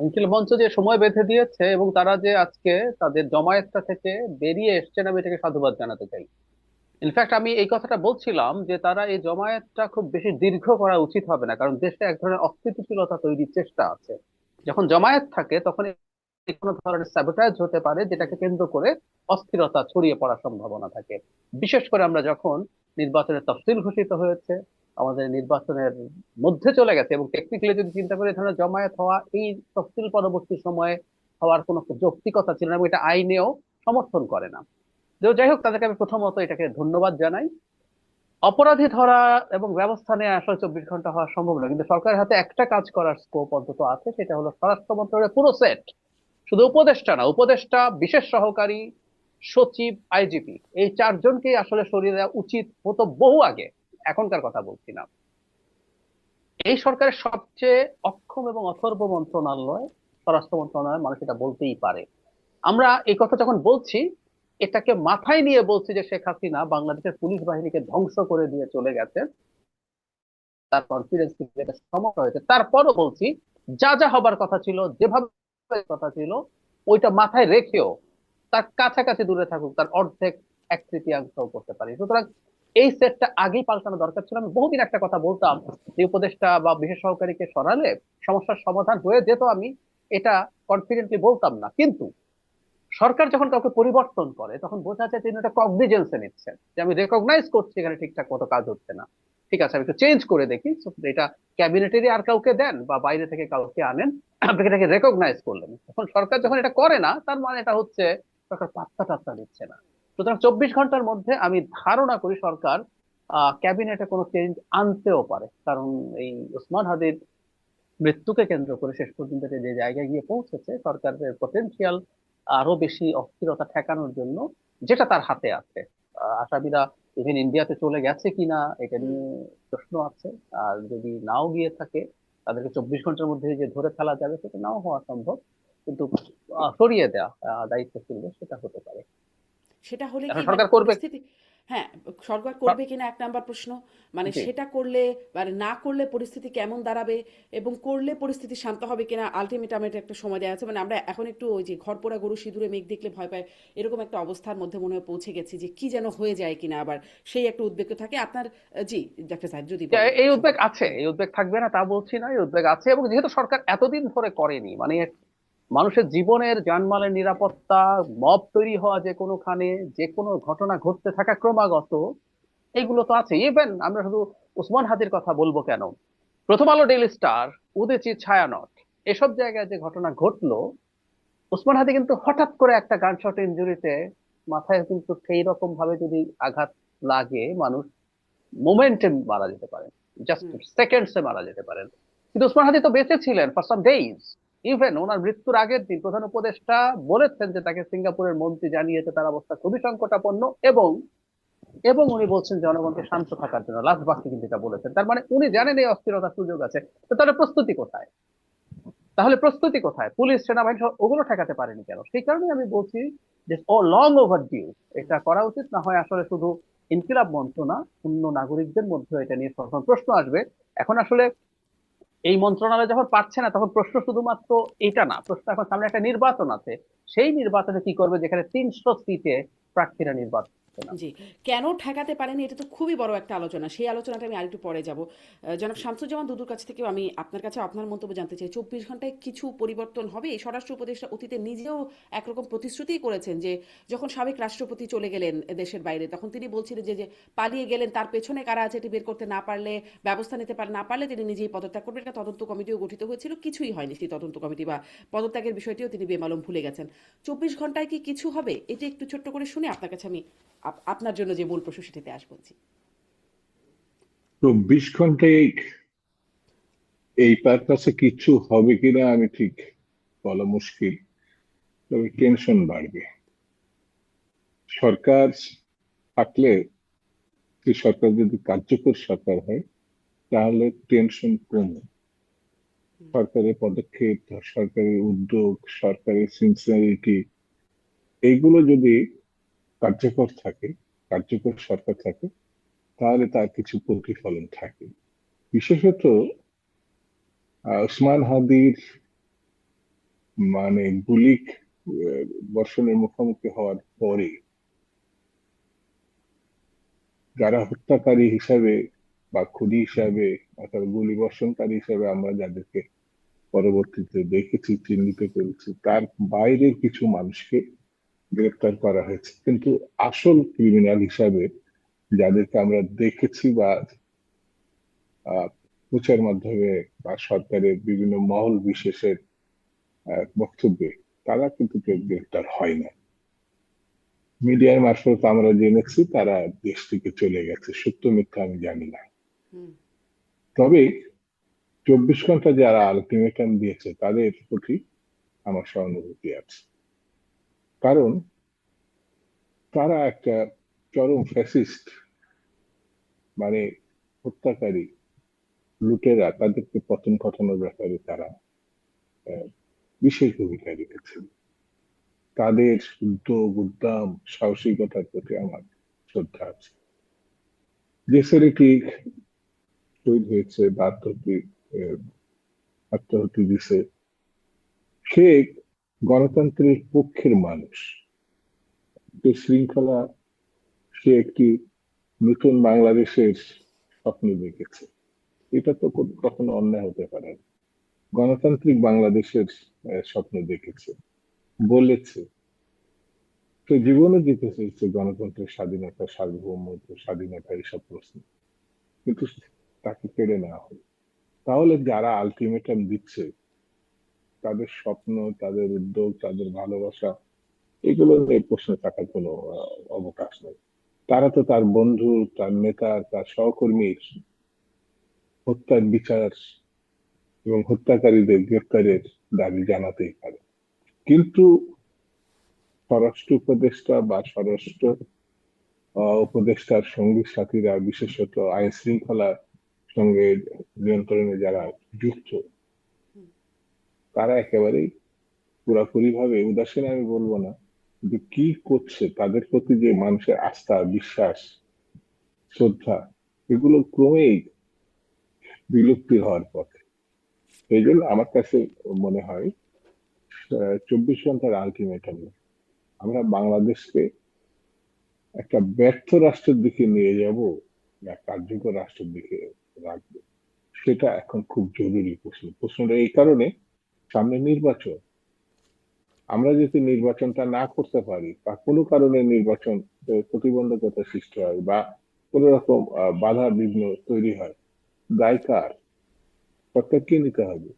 ইনকিলাব মঞ্চ যে সময় বেঁধে দিয়েছে এবং তারা যে আজকে তাদের জমায়েতটা থেকে বেরিয়ে এসছেন, আমি এটাকে সাধুবাদ জানাতে চাই। ইনফ্যাক্ট আমি এই কথাটা বলছিলাম যে তারা এই জমায়েতটা খুব বেশি দীর্ঘ করা উচিত হবে না, কারণ দেশে এক ধরনের অস্থিতিশীলতা তৈরির চেষ্টা আছে। যখন জমায়েত থাকে তখন কোনো ধরনের স্যাবোটাজ হতে পারে, যেটাকে কেন্দ্র করে অস্থিরতা ছড়িয়ে পড়ার সম্ভাবনা থাকে। বিশেষ করে আমরা যখন নির্বাচনের তফসিল ঘোষিত হয়েছে, আমাদের নির্বাচনের মধ্যে চলে গেছে, এবং টেকনিক্যালি যদি চিন্তা করে এই ধরনের জমায়েত হওয়া এই তফসিল পরবর্তী সময়ে হওয়ার কোনো যৌক্তিকতা ছিল না, এবং এটা আইনেও সমর্থন করে না। যাই হোক, তাদেরকে আমি প্রথমত এটাকে ধন্যবাদ জানাই। অপরাধী ধরা এবং ব্যবস্থা নেওয়া আসলে 24 ঘন্টা হওয়া সম্ভব না, কিন্তু সরকারের হাতে একটা কাজ করার স্কোপ অন্তত আছে, সেটা হলো স্বরাষ্ট্র মন্ত্রণালয়ের পুরো সেট, শুধু উপদেষ্টা না, উপদেষ্টা, বিশেষ সহকারী সচিব, আইজিপি, এই চারজনকেই আসলে সরিয়ে দেওয়া উচিত হতো বহু আগে। এখনকার কথা বলছি না। এই সরকারের সবচেয়ে অক্ষম এবং অথর্ব মন্ত্রণালয় স্বরাষ্ট্র মন্ত্রণালয়, মানুষ এটা বলতেই পারে। আমরা এই কথা যখন বলছি, এটাকে মাথায় নিয়ে বলছি যে শেখ হাসিনা বাংলাদেশের পুলিশ বাহিনীকে ধ্বংস করে দিয়ে চলে গেছে, তার কনফিডেন্স সমস্যা হয়েছে, তারপরও বলছি যা যা হবার কথা ছিল, যেভাবে কথা ছিল, ওইটা মাথায় রেখেও তার কাছাকাছি দূরে থাকুক, তার অর্ধেক এক তৃতীয়াংশ করতে পারি। সুতরাং এই সেটটা আগেই পাল্টানো দরকার ছিল। আমি বহুদিন একটা কথা বলতাম যে উপদেষ্টা বা বিশেষ সহকারীকে সরালে সমস্যার সমাধান হয়ে যেত, আমি এটা কনফিডেন্টলি বলতাম না। কিন্তু সরকার যখন কাউকে পরিবর্তন করে তখন বোঝা যায় তিনি একটা কগনিজেন্সে নিচ্ছেন, যে আমি রেকগনাইজ করছি এখানে ঠিকঠাক মতো কাজ হচ্ছে না, ঠিক আছে আমি একটু চেঞ্জ করে দেখি। So, এটা ক্যাবিনেটেরই আর কাউকে দেন বা বাইরে থেকে কাউকে আনেন, আপনি এটাকে রেকগনাইজ করলেন। এখন সরকার যখন এটা করে না, তার মানে এটা হচ্ছে সরকার পাত্তা টাত্তা দিচ্ছে না। সুতরাং 24 ঘন্টার মধ্যে আমি ধারণা করি সরকার ক্যাবিনেটে কোনো চেঞ্জ আনতেও পারে, কারণ এই ওসমান হাদির মৃত্যুকে কেন্দ্র করে শেষ পর্যন্ত এটা যে জায়গায় গিয়ে পৌঁছেছে, সরকারের পটেনশিয়াল আরো বেশি অস্থিরতা ঠেকানোর জন্য যেটা তার হাতে আছে। আসামিরা ইভেন ইন্ডিয়াতে চলে গেছে কিনা এটা হুম। নিয়ে প্রশ্ন আছে। আর যদি নাও গিয়ে থাকে, তাদেরকে 24 ঘন্টার মধ্যে যে ধরে ফেলা যাবে সেটা নাও হওয়া সম্ভব, কিন্তু সরিয়ে দেওয়া দায়িত্বশীল সেটা হতে পারে। সেটা হলে কি এখন মানে সরকার করবে। পরিস্থিতি, হ্যাঁ, সরকার করবে কিনা এক নাম্বার প্রশ্ন। মানে জি। সেটা করলে, মানে না করলে পরিস্থিতি কেমন দাঁড়াবে, এবং করলে পরিস্থিতি শান্ত হবে কিনা, আলটিমেটামের একটা সময় দেওয়া আছে। মানে আমরা এখন একটু ওই যে ঘর পোড়া গরু সিঁদুরে মেঘ দেখলে ভয় পায়, এরকম একটা অবস্থার মধ্যে মনে হয় পৌঁছে গেছি, যে কি যেন হয়ে যায় কিনা আবার, সেই একটা উদ্বেগ তো থাকে আপনার। জি, ডাক্তার সাহেব যদি বলেন এই উদ্বেগ সংক্ষেপে। আছে, এই উদ্বেগ থাকবে না তা বলছি না, এই উদ্বেগ আছে। এবং যেহেতু সরকার এতদিন ধরে করেনি, মানে মানুষের জীবনের জানমালের নিরাপত্তা, মব তৈরি হওয়া যে কোনোখানে, যে কোনো ঘটনা ঘটতে থাকা ক্রমাগত, এগুলো তো আছে। ইভেন আমরা শুধু ওসমান হাদির কথা বলবো কেন, প্রথম আলো, ডেইলি স্টার, উদয়চিত, ছায়ানট, এসব জায়গায় যে ঘটনা ঘটলো, ওসমান হাদি কিন্তু হঠাৎ করে একটা গানশট ইনজুরিতে মাথায় কিন্তু সেই রকম ভাবে যদি আঘাত লাগে, মানুষ মোমেন্টে মারা যেতে পারেন, জাস্ট হুম। সেকেন্ডসে মারা যেতে পারেন। কিন্তু ওসমান হাদি তো বেঁচে ছিলেন ফর সাম ডেইজ। ইভেন ওনার মৃত্যুর আগের দিন প্রধান উপদেষ্টা বলেছেন যে তাকে সিঙ্গাপুরের মন্ত্রী জানিয়েছে তার অবস্থা খুবই সংকটাপন্ন, এবং এবং উনি বলছেন জনগণকে শান্ত থাকার জন্য, লাস্ট বাক্যে কিন্তু এটা বলেছেন। তার মানে উনি জানেন এই অস্থিরতার সুযোগ আছে। তো তাহলে প্রস্তুতি কোথায়? তাহলে প্রস্তুতি কোথায়? পুলিশ, সেনাবাহিনী সহ ওগুলো ঠেকাতে পারেনি কেন? সেই কারণে আমি বলছি যে ও লং ওভার ডিউ, এটা করা উচিত। না হয় আসলে শুধু ইনকিলাব মঞ্চ না, অন্য নাগরিকদের মধ্যে এটা নিয়ে সবসময় প্রশ্ন আসবে। এখন আসলে এই মন্ত্রণালয় যখন পারছে না, তখন প্রশ্ন শুধুমাত্র এটা না, প্রশ্ন এখন সামনে একটা নির্বাচন আছে, সেই নির্বাচনে কি করবে, যেখানে 300 সিটে প্রার্থীরা নির্বাচন জি, আছে। কেন ঠেকাতে পারেনি এটা তো খুবই বড় একটা আলোচনা। সেই আলোচনাটা আমি আরেকটু পরে যাব। জনাব শামসুজ্জামান দুদুর কাছ থেকেও আমি আপনার কাছে আপনার মন্তব্য জানতে চাই। 24 ঘন্টায় কিছু পরিবর্তন হবে? এই স্বরাষ্ট্র উপদেষ্টা অতীতে নিজেও একরকম প্রতিশ্রুতিই করেছেন যে যখন সাবেক রাষ্ট্রপতি চলে গেলেন দেশের বাইরে, তখন তিনি বলছিলেন যে যে পালিয়ে গেলেন তার পেছনে কারা আছে এটি বের করতে না পারলে, ব্যবস্থা নিতে না পারলে তিনি নিজেই পদত্যাগ করবেন। একটা তদন্ত কমিটিও গঠিত হয়েছিল, কিছুই হয়নি সেই তদন্ত কমিটি বা পদত্যাগের বিষয়টিও তিনি বেমালুম ভুলে গেছেন। 24 ঘন্টায় কি কিছু হবে? এটি একটু ছোট্ট করে শুনে আপনার কাছে আমি আপনার জন্য যে মূল প্রশ্ন সেটিতে আসবো। জি। 24 ঘন্টায় এই পারপাসে কিছু হবে কিনা আমি ঠিক বলা মুশকিল, তবে টেনশন বাড়বে। সরকার থাকলে, যে সরকার যদি কার্যকর সরকার হয়, তাহলে টেনশন কমে। সরকারের পদক্ষেপ, সরকারের উদ্যোগ, সরকারের সিনসিয়ারিটি, এইগুলো যদি কার্যকর থাকে, কার্যকর সরকার থাকে, তাহলে তার কিছু প্রতিফলন থাকে। বিশেষত ওসমান হাদির মানে বর্ষণের মুখোমুখি হওয়ার পরে যারা হত্যাকারী হিসাবে বা খুনি হিসাবে অথবা গুলি বর্ষণকারী হিসাবে আমরা যাদেরকে পরবর্তীতে দেখেছি, চিহ্নিত করেছি, তার বাইরের কিছু মানুষকে গ্রেপ্তার করা হয়েছে, কিন্তু আসল ক্রিমিনাল হিসাবে যাদেরকে আমরা দেখেছি বা প্রচার মাধ্যমে বা সরকারের বিভিন্ন মহল বিশেষের বক্তব্যে তারা কিন্তু কেউ গ্রেপ্তার হয় না। মিডিয়ার মারফত আমরা জেনেছি তারা দেশ থেকে চলে গেছে, সত্য মিথ্যা আমি জানি না। হুম। তবে 24 ঘন্টা যারা আলটিমেটাম দিয়েছে তাদের প্রতি আমার সহানুভূতি আছে, কারণ তারা একটা চরম ফ্যাসিস্ট, মানে হত্যাকারী, লুটেরা, তাদেরকে পতন ঘটানোর ব্যাপারে তারা আহ, বিশেষ ভূমিকা রেখেছেন। তাদের উদ্যোগ, উদ্যম, সাহসিকতার প্রতি আমার শ্রদ্ধা আছে। যে ছেলেটি শহীদ হয়েছে বা আত্মাহুতি দিছে, সে গণতন্ত্রের পক্ষের মানুষ, যে শৃঙ্খলা, সে একটি নতুন বাংলাদেশের স্বপ্ন দেখেছে। এটা তো কখনো অন্যায় হতে পারে না। গণতান্ত্রিক বাংলাদেশের স্বপ্ন দেখেছে, বলেছে। তো জীবনে দিতে চেয়েছে গণতন্ত্রের স্বাধীনতা, সার্বভৌমত্ব, স্বাধীনতা, এইসব প্রশ্ন, কিন্তু তাকে কেড়ে নেওয়া হলো। তাহলে যারা আলটিমেটাম দিচ্ছে তাদের স্বপ্ন, তাদের উদ্যোগ, তাদের ভালোবাসা, এগুলো নিয়ে প্রশ্ন থাকার কোনো অবকাশ নেই। তারা তো তার বন্ধু, তার নেতা, তার সহকর্মীর হত্যার বিচার এবং হত্যাকারীদের গ্রেপ্তারের দাবি জানাতেই পারে। কিন্তু স্বরাষ্ট্র উপদেষ্টা বা স্বরাষ্ট্র উপদেষ্টার সঙ্গী সাথীরা, বিশেষত আইন শৃঙ্খলার সঙ্গে নিয়ন্ত্রণে যারা যুক্ত, তারা একেবারেই পুরাপুরি ভাবে উদাসীন আমি বলবো না, কিন্তু কি করছে, তাদের প্রতি যে মানুষের আস্থা, বিশ্বাস, শ্রদ্ধা, এগুলো ক্রমেই বিলুপ্তি হওয়ার পথে। এই জন্য আমার কাছে মনে হয় 24 ঘন্টার আলটিমেটাম আমরা বাংলাদেশকে একটা ব্যর্থ রাষ্ট্রের দিকে নিয়ে যাব না কার্যকর রাষ্ট্রের দিকে রাখবো, সেটা এখন খুব জরুরি প্রশ্ন। প্রশ্নটা এই কারণে, সামনে নির্বাচন। আমরা যদি নির্বাচনটা না করতে পারি বা কোনো কারণে নির্বাচন প্রতিবন্ধকতা সৃষ্টি হয় বা কোন রকম বাধা বিঘ্ন তৈরি হয়, দায় কার? সরকারকে নিতে হবে।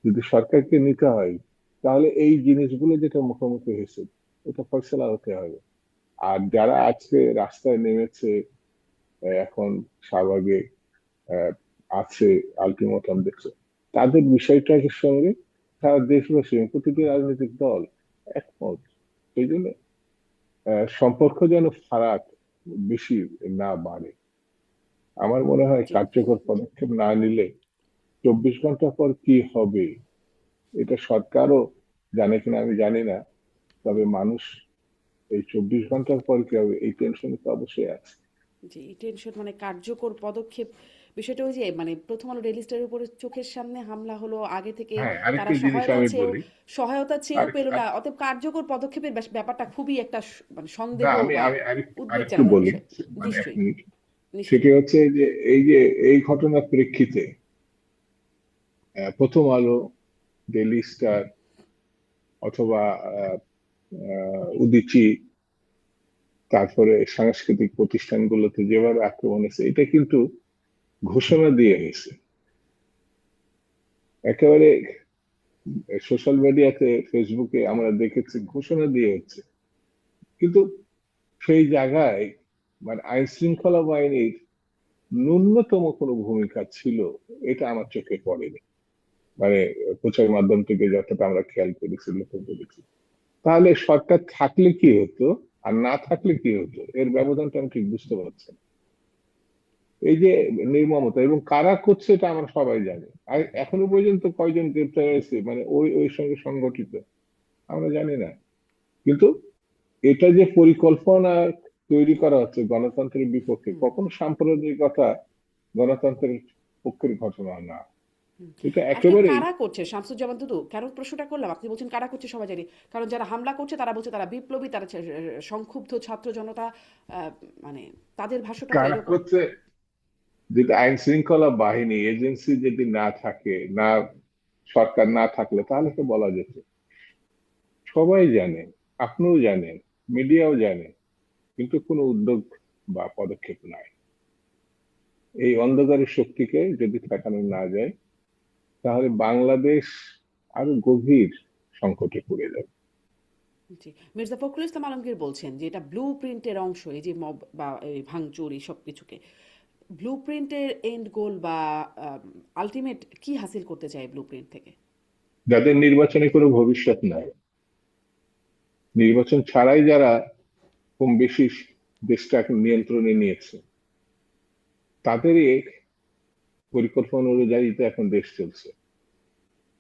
যদি সরকারকে নিতে হয়, তাহলে এই জিনিসগুলো যেটা মুখোমুখি হয়েছে, এটা ফয়সালা হতে হবে। আর যারা আজকে রাস্তায় নেমেছে, এখন শাহবাগে আহ, আছে, আলটিমেটাম দেখছে, তাদের বিষয়টার সঙ্গে সারা দেশবাসী এবং প্রতিটি রাজনৈতিক দল একমত। সেই জন্য সম্পর্ক যেন ফারাক বেশি না বাড়ে। আমার মনে হয় জি। কার্যকর পদক্ষেপ না নিলে 24 ঘন্টা পর কি হবে এটা সরকারও জানে কিনা আমি জানি না, তবে মানুষ এই 24 ঘন্টার পর কি হবে এই টেনশনে তো অবশ্যই আছে। জি, টেনশন মানে কার্যকর পদক্ষেপ। বিষয়টা ওই যে মানে প্রথম আলো ডেইলি স্টারের উপরে চোখের সামনে হামলা হলো, আগে থেকে হ্যাঁ, তারা আরেকটা জিনিস আমি বলি। সহায়তা চেয়েও আরেক পেল না, আরেক- অতএব কার্যকর পদক্ষেপের ব্যাপারটা খুবই একটা মানে না, সন্দেহ আমি বা আমি উদ্বেগ আরেকটু জানানোর বলি, বিষয়। মানে এক নিশ্চয়ই, মিনিট। সেটি নিশ্চয়ই। হচ্ছে যে এই ঘটনার প্রেক্ষিতে প্রথম আলো, ডেইলি স্টার অথবা আহ, উদীচী, তারপরে সাংস্কৃতিক প্রতিষ্ঠানগুলোতে যেভাবে আক্রমণ হয়েছে, এটা কিন্তু ঘোষণা দিয়ে হয়েছে একেবারে। সোশ্যাল মিডিয়াতে, ফেসবুকে আমরা দেখেছি ঘোষণা দিয়ে হচ্ছে, কিন্তু সেই জায়গায় মানে আইন শৃঙ্খলা বাহিনীর ন্যূনতম কোনো ভূমিকা ছিল, এটা আমার চোখে পড়েনি। মানে প্রচার মাধ্যম থেকে যতটা আমরা খেয়াল করেছি, লক্ষ্য করেছি। তাহলে সরকার থাকলে কি হতো আর না থাকলে কি হতো, এর ব্যবধানটা আমি ঠিক বুঝতে পারছি না। এই যে নির্মমতা, এবং কারা করছে এটা আমরা সবাই জানি। আর এখনো পর্যন্ত কয়জন গ্রেপ্তার হয়েছে মানে ওই ওই সঙ্গে সংগঠিত, আমরা জানি না। কিন্তু এটা যে পরিকল্পনা তৈরি করা হচ্ছে গণতন্ত্রের বিপক্ষে, হুম, কখনো সাম্প্রদায়িকতা গণতন্ত্রের পক্ষের ঘটনা না। এটা আসলে একেবারেই কারা করছে শামসুজ্জামান দুদু, কেন প্রশ্নটা করলাম, আপনি বলছেন কারা করছে সবাই জানি, কারণ যারা হামলা করছে তারা বলছে তারা বিপ্লবী, তারা সংক্ষুব্ধ ছাত্র জনতা, মানে তাদের ভাষ্যটা তো কারা এরকম। করছে। যদি আইন শৃঙ্খলা বাহিনী এজেন্সি যদি না থাকে, না সরকার না থাকলে, তাহলে তো বলা যেত। সবাই জানে, আপনিও জানেন, মিডিয়াও জানে, কিন্তু কোনো উদ্যোগ বা পদক্ষেপ নাই। এই অন্ধকারের শক্তিকে যদি ঠেকানো না যায়, তাহলে বাংলাদেশ আরো গভীর সংকটে পড়ে যাবে। জি, মির্জা ফখরুল ইসলাম আলমগীর বলছেন যে এটা ব্লু প্রিন্টের অংশ, এই যে মব বা এই ভাঙচুর এই সব কিছুকে ব্লু প্রিন্টের এন্ড গোল বা আলটিমেট কি হাসিল করতে চায় ব্লু প্রিন্ট থেকে। যাদের নির্বাচনে কোনো ভবিষ্যৎ নাই, নির্বাচন ছাড়াই যারা কম বেশি দেশটা এখন নিয়ন্ত্রণে নিয়েছে, তাদেরই পরিকল্পনা অনুযায়ী তো এখন দেশ চলছে।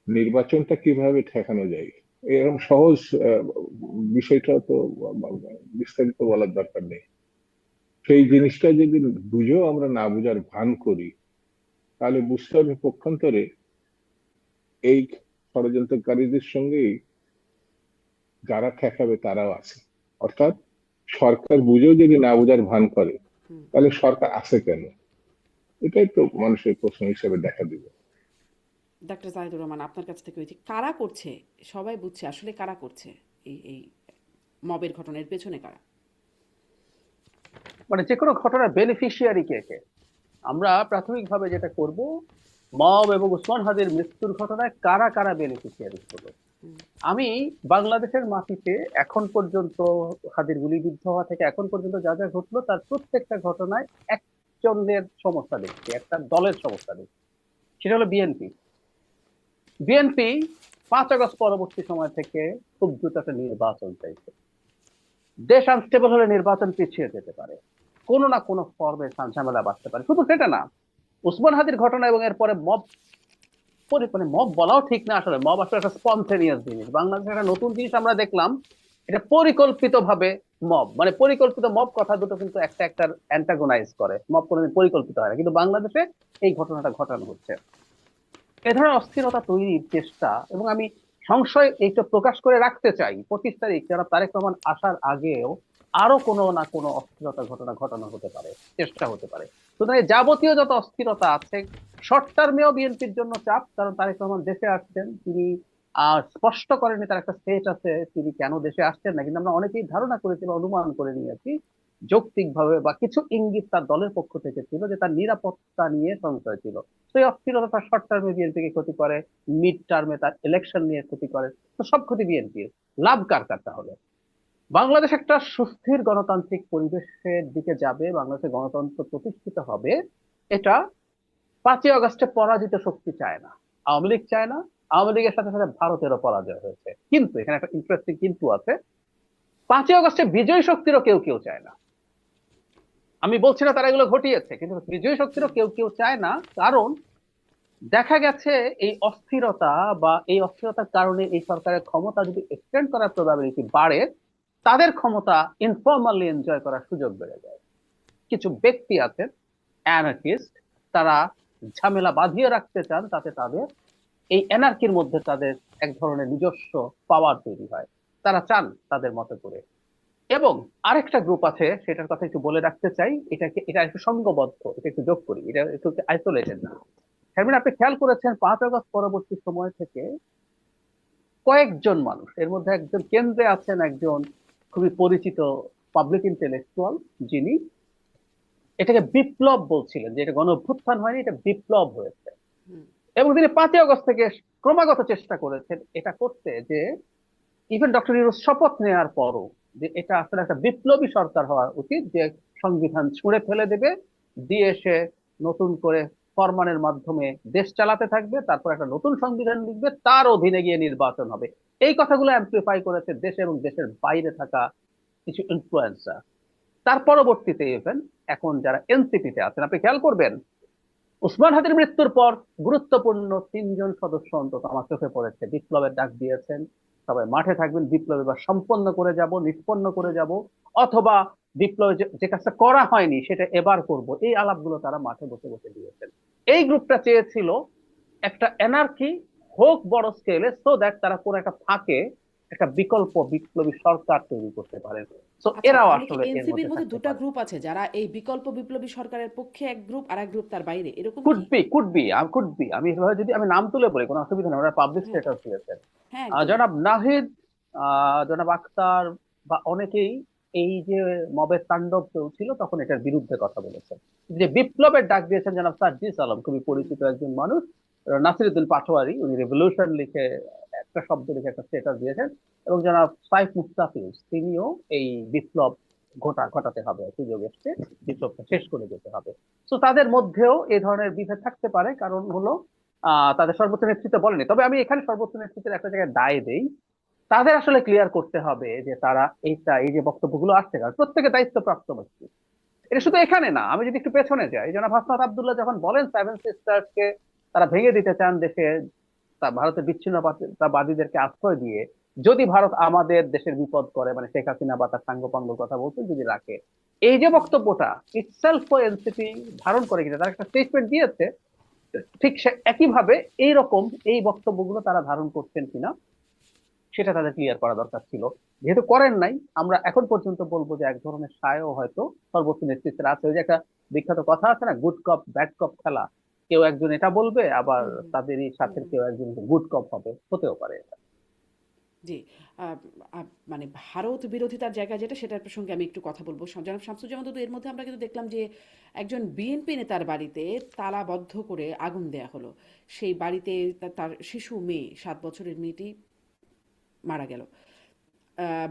নির্বাচনটা কিভাবে ঠেকানো যায়, এরকম সহজ বিষয়টা তো বিস্তারিত বলার দরকার নেই। সেই জিনিসটা যদি বুঝেও আমরা না বুঝার ভান করি, তাহলে বুঝতে হবে পক্ষান্তরে এই ষড়যন্ত্রকারীদের সঙ্গেই যারা ঠেকাবে তারাও আছে। অর্থাৎ সরকার বুঝেও যদি না বুঝার ভান করে, হুম। তাহলে সরকার আছে কেন? এটাই তো মানুষের প্রশ্ন হিসেবে দেখা দিবে। ডাক্তার জাহিদুর রহমান, আপনার কাছ থেকে ওই যে কারা করছে, সবাই বুঝছে আসলে কারা করছে এই মবের ঘটনার পেছনে কারা। মানে যে কোনো ঘটনার বেনিফিশিয়ারি কে কে? আমরা প্রাথমিকভাবে যেটা করব, মব এবং উসমান হাদির মৃত্যুর ঘটনায় কারা কারা বেনিফিশিয়ারি হলো। হুম। আমি বাংলাদেশের মাটিতে এখন পর্যন্ত হাদির গুলিবিদ্ধ হওয়া থেকে এখন পর্যন্ত যা যা ঘটলো তার প্রত্যেকটা ঘটনায় একজনের সমস্যা দেখছি, একটা দলের সমস্যা দেখছি। সেটা হলো বিএনপি। বিএনপি 5 আগস্ট পরবর্তী সময় থেকে খুব দ্রুত একটা নির্বাচন চাইছে। দেশ আনস্টেবল হলে নির্বাচন পিছিয়ে যেতে পারে, কোনো না কোনো ফর্মে ঝামেলা বাঁচতে পারে। শুধু সেটা না, উসমান হাদির ঘটনা এবং এরপরে মব, মানে মব বলাও ঠিক না, আসলে মব আসলে একটা স্পন্টেনিয়াস জিনিস। বাংলাদেশে একটা নতুন জিনিস আমরা দেখলাম, এটা পরিকল্পিত ভাবে মব, মানে পরিকল্পিত মব, কথা দুটো কিন্তু একটা একটার অ্যান্টাগোনাইজ করে। মব কোনোদিন পরিকল্পিত হয় না, কিন্তু বাংলাদেশে এই ঘটনাটা ঘটানো হচ্ছে। এ ধরনের অস্থিরতা তৈরির চেষ্টা, এবং আমি সংশয় এইটা প্রকাশ করে রাখতে চাই, 25 তারিখ যারা তারেক রহমান আসার আগেও আরো কোনো না কোনো অস্থিরতা ঘটনা ঘটানো হতে পারে, চেষ্টা হতে পারে। সুতরাং এই যাবতীয় যত অস্থিরতা আছে, শর্ট টার্মেও বিএনপির জন্য চাপ, কারণ তারেক রহমান দেশে আসছেন, তিনি স্পষ্ট করেনি তার একটা স্টেট আছে তিনি কেন দেশে আসছেন না, কিন্তু আমরা অনেকেই ধারণা করেছি বা অনুমান করে নিয়েছি যৌক্তিকভাবে, বা কিছু ইঙ্গিত তার দলের পক্ষ থেকে ছিল যে তার নিরাপত্তা নিয়ে সংশয় ছিল। তো এই অস্থিরতা তার শর্ট টার্মে বিএনপিকে ক্ষতি করে, মিড টার্মে তার ইলেকশন নিয়ে ক্ষতি করে। তো সব ক্ষতি বিএনপির, লাভ কার কার তাহলে? বাংলাদেশ একটা সুস্থির গণতান্ত্রিক পরিবেশের দিকে যাবে, বাংলাদেশের গণতন্ত্র প্রতিষ্ঠিত হবে, এটা 5ই আগস্টে পরাজিত শক্তি চায় না, আওয়ামী লীগ চায় না। আওয়ামী লীগের সাথে সাথে ভারতেরও পরাজয় হয়েছে, কিন্তু এখানে একটা ইন্টারেস্টিং কিন্তু আছে, 5ই আগস্টে বিজয়ী শক্তিরও কেউ কেউ চায় না। আমি বলছি না তারা এগুলো ঘটিয়েছে, কিন্তু বিজয়ী শক্তিরও কেউ কেউ চায় না। কারণ দেখা গেছে এই অস্থিরতা, বা এই অস্থিরতার কারণে এই সরকারের ক্ষমতা যদি এক্সটেন্ড করার প্রবাবিলিটি বাড়ে, তাদের ক্ষমতা ইনফর্মালি এনজয় করার সুযোগ বেড়ে যায়। কিছু ব্যক্তি আছেন অ্যানার্কিস্ট, তারা ঝামেলা বাঁধিয়ে রাখতে চান, তাতে তাদের এই এনার্কির মধ্যে তাদের এক ধরনের নিজস্ব পাওয়ার তৈরি হয়, তারা চান তাদের মতো করে। এবং আরেকটা গ্রুপ আছে, সেটার কথা একটু বলে রাখতে চাই, এটা একটু সংঘবদ্ধ, এটা একটু যোগ করি, এটা একটু আইসোলেটেড না। শারমিন, আপনি খেয়াল করেছেন 5 আগস্ট পরবর্তী সময় থেকে কয়েকজন মানুষ, এর মধ্যে একজন কেন্দ্রে আছেন, একজন খুবই পরিচিত পাবলিক ইন্টেলেকচুয়াল, যিনি এটাকে বিপ্লব বলছিলেন, যে এটা গণ অভ্যুত্থান হয়নি, এটা বিপ্লব হয়েছে। হুম। এবং তিনি 5ই আগস্ট থেকে ক্রমাগত চেষ্টা করেছেন এটা করতে, যে ইভেন ডক্টর ইউনূস শপথ নেওয়ার পরও, যে এটা আসলে একটা বিপ্লবী সরকার হওয়া উচিত, যে সংবিধান ছুঁড়ে ফেলে দেবে, দিয়ে সে নতুন করে ফরমানের মাধ্যমে দেশ চালাতে থাকবে, তারপর একটা নতুন সংবিধান লিখবে, তার অধীনে গিয়ে নির্বাচন হবে। এই কথাগুলো অ্যাম্প্লিফাই করেছে দেশে এবং দেশের বাইরে থাকা কিছু ইনফ্লুয়েন্সার। তার পরবর্তীতে ইভেন এখন যারা এনসিপিতে আছেন, আপনি খেয়াল করবেন উসমান হাদির মৃত্যুর পর গুরুত্বপূর্ণ 3জন সদস্য অন্তত আমার চোখে পড়েছে বিপ্লবের ডাক দিয়েছেন, সবাই মাঠে থাকবেন, বিপ্লব এবার সম্পন্ন করে যাব, নিষ্পন্ন করে যাব, অথবা বিপ্লবে যে কাজটা করা হয়নি সেটা এবার করব, এই আলাপগুলো তারা মাঠে বসে বসে দিয়েছেন। এই গ্রুপটা চেয়েছিল একটা এনার্কি হোক বড় স্কেলে, সো দ্যাট তারা কোনো একটা ফাঁকে একটা বিকল্প বিপ্লবী সরকার তৈরি করতে পারেন। সো আচ্ছা, এরাও তাহলে কি আসলে এর এনসিপির মধ্যে মধ্যে থাকতে দুটা পারে। গ্রুপ আছে যারা এই বিকল্প বিপ্লবী সরকারের পক্ষে এক গ্রুপ আর এক গ্রুপ তার বাইরে, এরকম কুড কি? বি, কুড বি আমি এভাবে যদি আমি নাম তুলে বলি কোনো অসুবিধা নেই, ওরা পাবলিক হ্যাঁ, স্ট্যাটাস দিয়েছেন। হ্যাঁ, একদম। জনাব নাহিদ, জনাব আক্তার বা অনেকেই এই যে মবের তাণ্ডব চলছিল তখন এটার বিরুদ্ধে কথা বলেছেন। যে বিপ্লবের ডাক দিয়েছেন জনাব সার্জিস আলম, খুবই হুম, পরিচিত একজন মানুষ। নাসিরুদ্দিন পাটোয়ারি, উনি রেভলিউশন লিখে একটা শব্দ লিখে একটা স্ট্যাটাস দিয়েছেন। এবং জনাব সাইফ মুস্তাফিজ, তিনিও এই বিপ্লব ঘটাতে হবে, সুযোগ এসছে, বিপ্লবটা শেষ করে যেতে হবে। তো তাদের মধ্যেও এই ধরনের বিভেদ থাকতে পারে, কারণ হলো তাদের সর্বোচ্চ নেতৃত্ব বলেনি। তবে আমি এখানে সর্বোচ্চ নেতৃত্বের একটা জায়গায় দায় দেই, তাদের আসলে ক্লিয়ার করতে হবে যে তারা এই যে বক্তব্যগুলো আসছে, কারণ প্রত্যেকে দায়িত্বপ্রাপ্ত ব্যক্তি। এটা হুম, শুধু এখানে না, আমি যদি একটু পেছনে যাই, জনাব হাসনাত আব্দুল্লাহ যখন বলেন সেভেন সিস্টার্স কে তারা ভেঙে দিতে চান দেশে, তা ভারতের বিচ্ছিন্নতাবাদীদেরকে আশ্রয় দিয়ে যদি ভারত আমাদের দেশের বিপদ করে, মানে শেখ হাসিনা বা তার সাঙ্গপাঙ্গর কথা বলতে যদি রাখে, এই যে হুম। বক্তব্যটা ইটসেলফ এনসিপি ধারণ করে কিনা, তারা একটা স্টেটমেন্ট দিয়েছে, ঠিক সে একইভাবে এইরকম এই বক্তব্যগুলো তারা ধারণ করছেন কিনা সেটা তাদের ক্লিয়ার করা দরকার ছিল। যেহেতু করেন নাই, আমরা এখন পর্যন্ত বলবো যে এক ধরনের সায়ও হয়তো সর্বোচ্চ নেতৃত্বের আছে। ওই যে একটা বিখ্যাত কথা আছে না, গুড কপ ব্যাড কপ খেলা, কেউ একজন এটা বলবে, আবার হুম, হুম, তাদেরই হুম, সাথে হুম। কেউ একজন গুড কপ হবে, হতেও পারে এটা। জি। আহ, মানে ভারত বিরোধিতার জায়গা যেটা, সেটার প্রসঙ্গে আমি একটু কথা বলবো। জনাব শামসুজ্জামান দুদু, এর মধ্যে আমরা কিন্তু দেখলাম যে একজন বিএনপি নেতার বাড়িতে তালাবদ্ধ করে আগুন দেয়া হলো। সেই বাড়িতে তার শিশু মেয়ে, 7 বছরের মেয়েটি মারা গেল।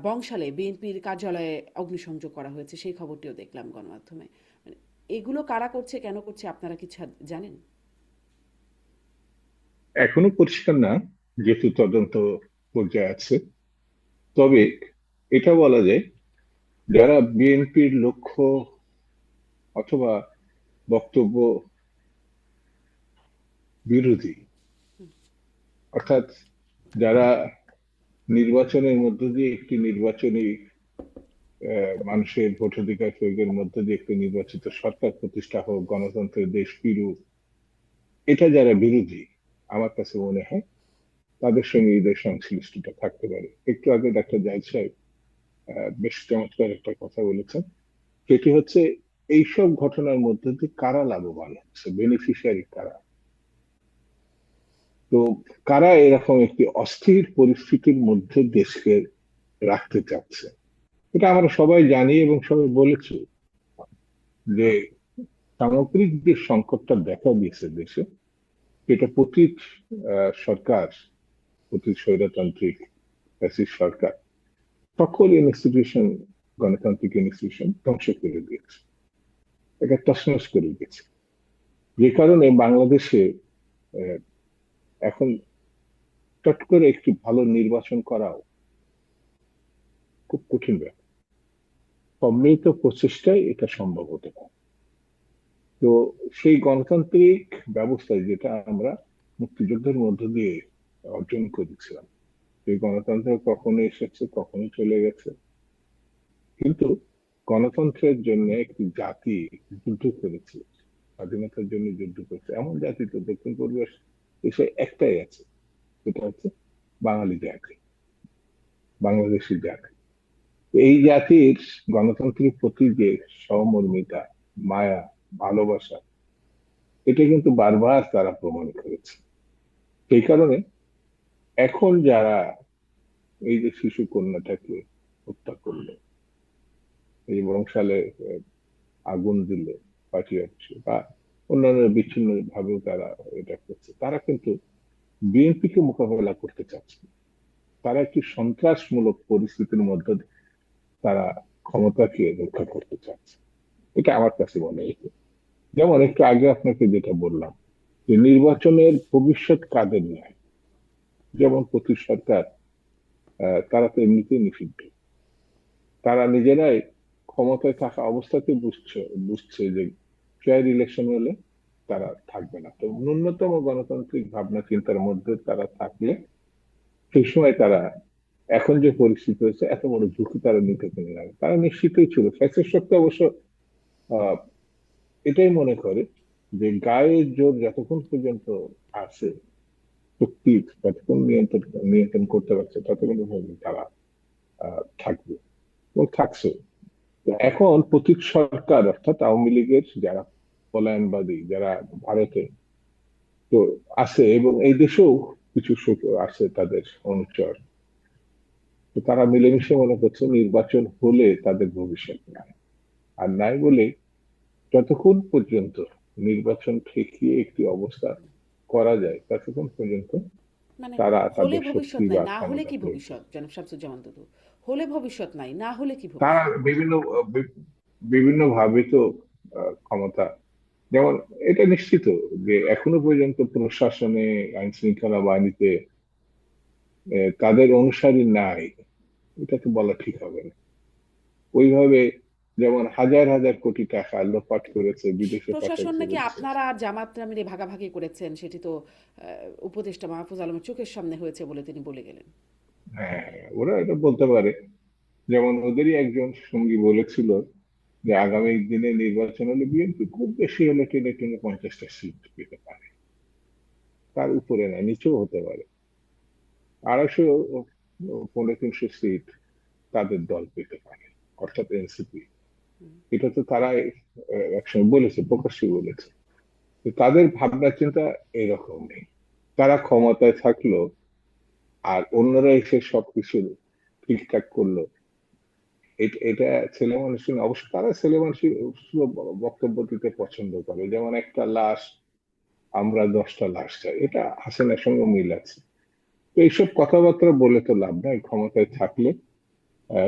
বংশালে বিএনপির কার্যালয়ে অগ্নিসংযোগ করা হয়েছে, সেই খবরটিও দেখলাম গণমাধ্যমে। মানে এগুলো কারা করছে, কেন করছে, আপনারা কিছু জানেন? এখনো পরিষ্কার না, যেহেতু তদন্ত পর্যায়ে আছে। তবে এটা বলা যায়, যারা বিএনপির লক্ষ্য অথবা বক্তব্য বিরোধী, অর্থাৎ যারা নির্বাচনের মধ্য দিয়ে একটি নির্বাচনী মানুষের ভোটাধিকার প্রয়োগের মধ্য দিয়ে একটি নির্বাচিত সরকার প্রতিষ্ঠা হোক, গণতন্ত্রের দেশ ফিরুক, এটা যারা বিরোধী, আমার কাছে মনে হয় তাদের সঙ্গে এদের সংশ্লিষ্টতা থাকতে পারে। একটু আগে ডাক্তার জাহিদ সাহেব বেশ চমৎকার একটা কথা বলেছেন, সেটি হচ্ছে এইসব ঘটনার মধ্যে দিয়ে কারা লাভবান হচ্ছে, বেনিফিশিয়ারি কারা। তো কারা এরকম একটি অস্থির পরিস্থিতির মধ্যে দেশকে রাখতে চাচ্ছে, এটা আমরা সবাই জানি এবং সবাই বলেছি যে সামগ্রিক যে সংকটটা দেখা দিয়েছে দেশে, এটা প্রতি সরকার, প্রতি স্বৈরতান্ত্রিক ফ্যাসিস্ট সরকার সকল ইনস্টিটিউশন, গণতান্ত্রিক ইনস্টিটিউশন ধ্বংস করে দিয়েছে, এটা তছনছ করে দিয়েছে। যে কারণে বাংলাদেশে আহ, এখন চট করে একটি ভালো নির্বাচন করাও খুব কঠিন ব্যাপার। সম্মিলিত প্রচেষ্টায় এটা সম্ভব হতে পারে। তো সেই গণতান্ত্রিক ব্যবস্থায় যেটা আমরা মুক্তিযুদ্ধের মধ্য দিয়ে অর্জন করেছিলাম, সেই গণতন্ত্র কখনো এসেছে, কখনো চলে গেছে। কিন্তু গণতন্ত্রের জন্য একটি জাতি যুদ্ধ করেছে, স্বাধীনতার জন্য যুদ্ধ করেছে, এমন জাতি তো দক্ষিণ পূর্ব এসে একটাই আছে, সেটা হচ্ছে বাঙালি জাতি, বাংলাদেশি জাতি। এই জাতির গণতন্ত্রের প্রতি যে সহমর্মিতা, মায়া, ভালোবাসা, এটা কিন্তু বারবার তারা প্রমাণ করেছে। সেই কারণে এখন যারা এই যে শিশু কন্যাটাকে হত্যা করলো, এই বংশালে আগুন দিলে পার্টি অফিসে, বা অন্যান্য বিচ্ছিন্ন ভাবেও তারা এটা করছে, তারা কিন্তু বিএনপি কে মোকাবেলা করতে চাচ্ছে না। তারা একটি সন্ত্রাসমূলক পরিস্থিতির মধ্যে তারা ক্ষমতাকে রক্ষা করতে চাচ্ছে, এটা আমার কাছে মনে হয়। যেমন একটু আগে আপনাকে যেটা বললাম, যে নির্বাচনের ভবিষ্যৎ কাদের নয়, যেমন প্রতি সরকার তারা তো এমনিতেই নিষিদ্ধ, তারা নিজেরাই ক্ষমতায় থাকা অবস্থাতে বুঝছে বুঝছে যে ফেয়ার ইলেকশন হলে তারা থাকবে না। তো ন্যূনতম গণতান্ত্রিক ভাবনা চিন্তার মধ্যে তারা থাকলে সেই সময় তারা, এখন যে পরিস্থিতি হয়েছে, এত বড় ঝুঁকি তারা নিতে পারে না। তারা নিশ্চিতই ছিল, ফ্যাসিস্ট শক্তি অবশ্য আহ, এটাই মনে করে যে গায়ের জোর যতক্ষণ পর্যন্ত আছে, শক্তি যতক্ষণ নিয়ন্ত্রণ নিয়ন্ত্রণ করতে পারছে, ততক্ষণ পর্যন্ত তারা থাকবে এবং থাকছে। তো এখন প্রতীক সরকার অর্থাৎ আওয়ামী লীগের যারা পলায়নবাদী, যারা ভারতে তো আছে এবং এই দেশেও কিছু আছে তাদের অনুচর, তো তারা মিলেমিশে মনে করছে নির্বাচন হলে তাদের ভবিষ্যৎ নাই। আর নাই বলে যতক্ষণ পর্যন্ত নির্বাচন ঠেকিয়ে একটি অবস্থা করা যায়, ততক্ষণ পর্যন্ত মানে তারা হলে তাদের ভবিষ্যৎ শক্তি নাই, বা না হলে ক্ষমতা কি প্রয়োগ ভবিষ্যৎ, করবে। জনাব শামসুজ্জামান দুদু? হলে ভবিষ্যৎ নাই, না হলে কি তারা ভবিষ্যৎ? বিভিন্ন ভাবে তো ক্ষমতা, যেমন এটা নিশ্চিত যে এখনো পর্যন্ত প্রশাসনে, আইন শৃঙ্খলা বাহিনীতে তাদের অনুসারী নাই, এটা তো বলা ঠিক হবে না। ওইভাবে যেমন হাজার হাজার কোটি টাকা লোপাট করেছে, বিদেশে প্রশাসন পাঠাইছে নাকি বলছে। আপনারা আর জামাতরা মিলে ভাগাভাগি করেছেন, সেটি তো উপদেষ্টা মাহফুজ আলমের চোখের সামনে হয়েছে বলে তিনি বলে গেলেন। হ্যাঁ, ওরা এটা বলতে পারে। যেমন ওদেরই একজন সঙ্গী বলেছিল যে আগামী দিনে নির্বাচন হলে বিএনপি খুব বেশি হলে টেনে টেনে 50টা সিট পেতে পারে, তার উপরে না, নিচেও হতে পারে। 250, 300 সিট তাদের দল পেতে পারে, অর্থাৎ এনসিপি। এটা তো তারা একসময় বলেছে, প্রকাশ্যে বলেছে। তো তাদের ভাবনা চিন্তা এরকম নেই। তারা ক্ষমতায় থাকলো আর অন্যরা এসে সবকিছু ঠিকঠাক করলো, এটা ছেলে মানুষের অবশ্য, তারা ছেলে মানুষের বক্তব্য দিতে পছন্দ করে। যেমন একটা লাশ, আমরা 10টা লাশ চাই, এটা হাসিনার সঙ্গে মিল আছে। তো এইসব কথাবার্তা বলে তো লাভ নাই, ক্ষমতায় থাকলে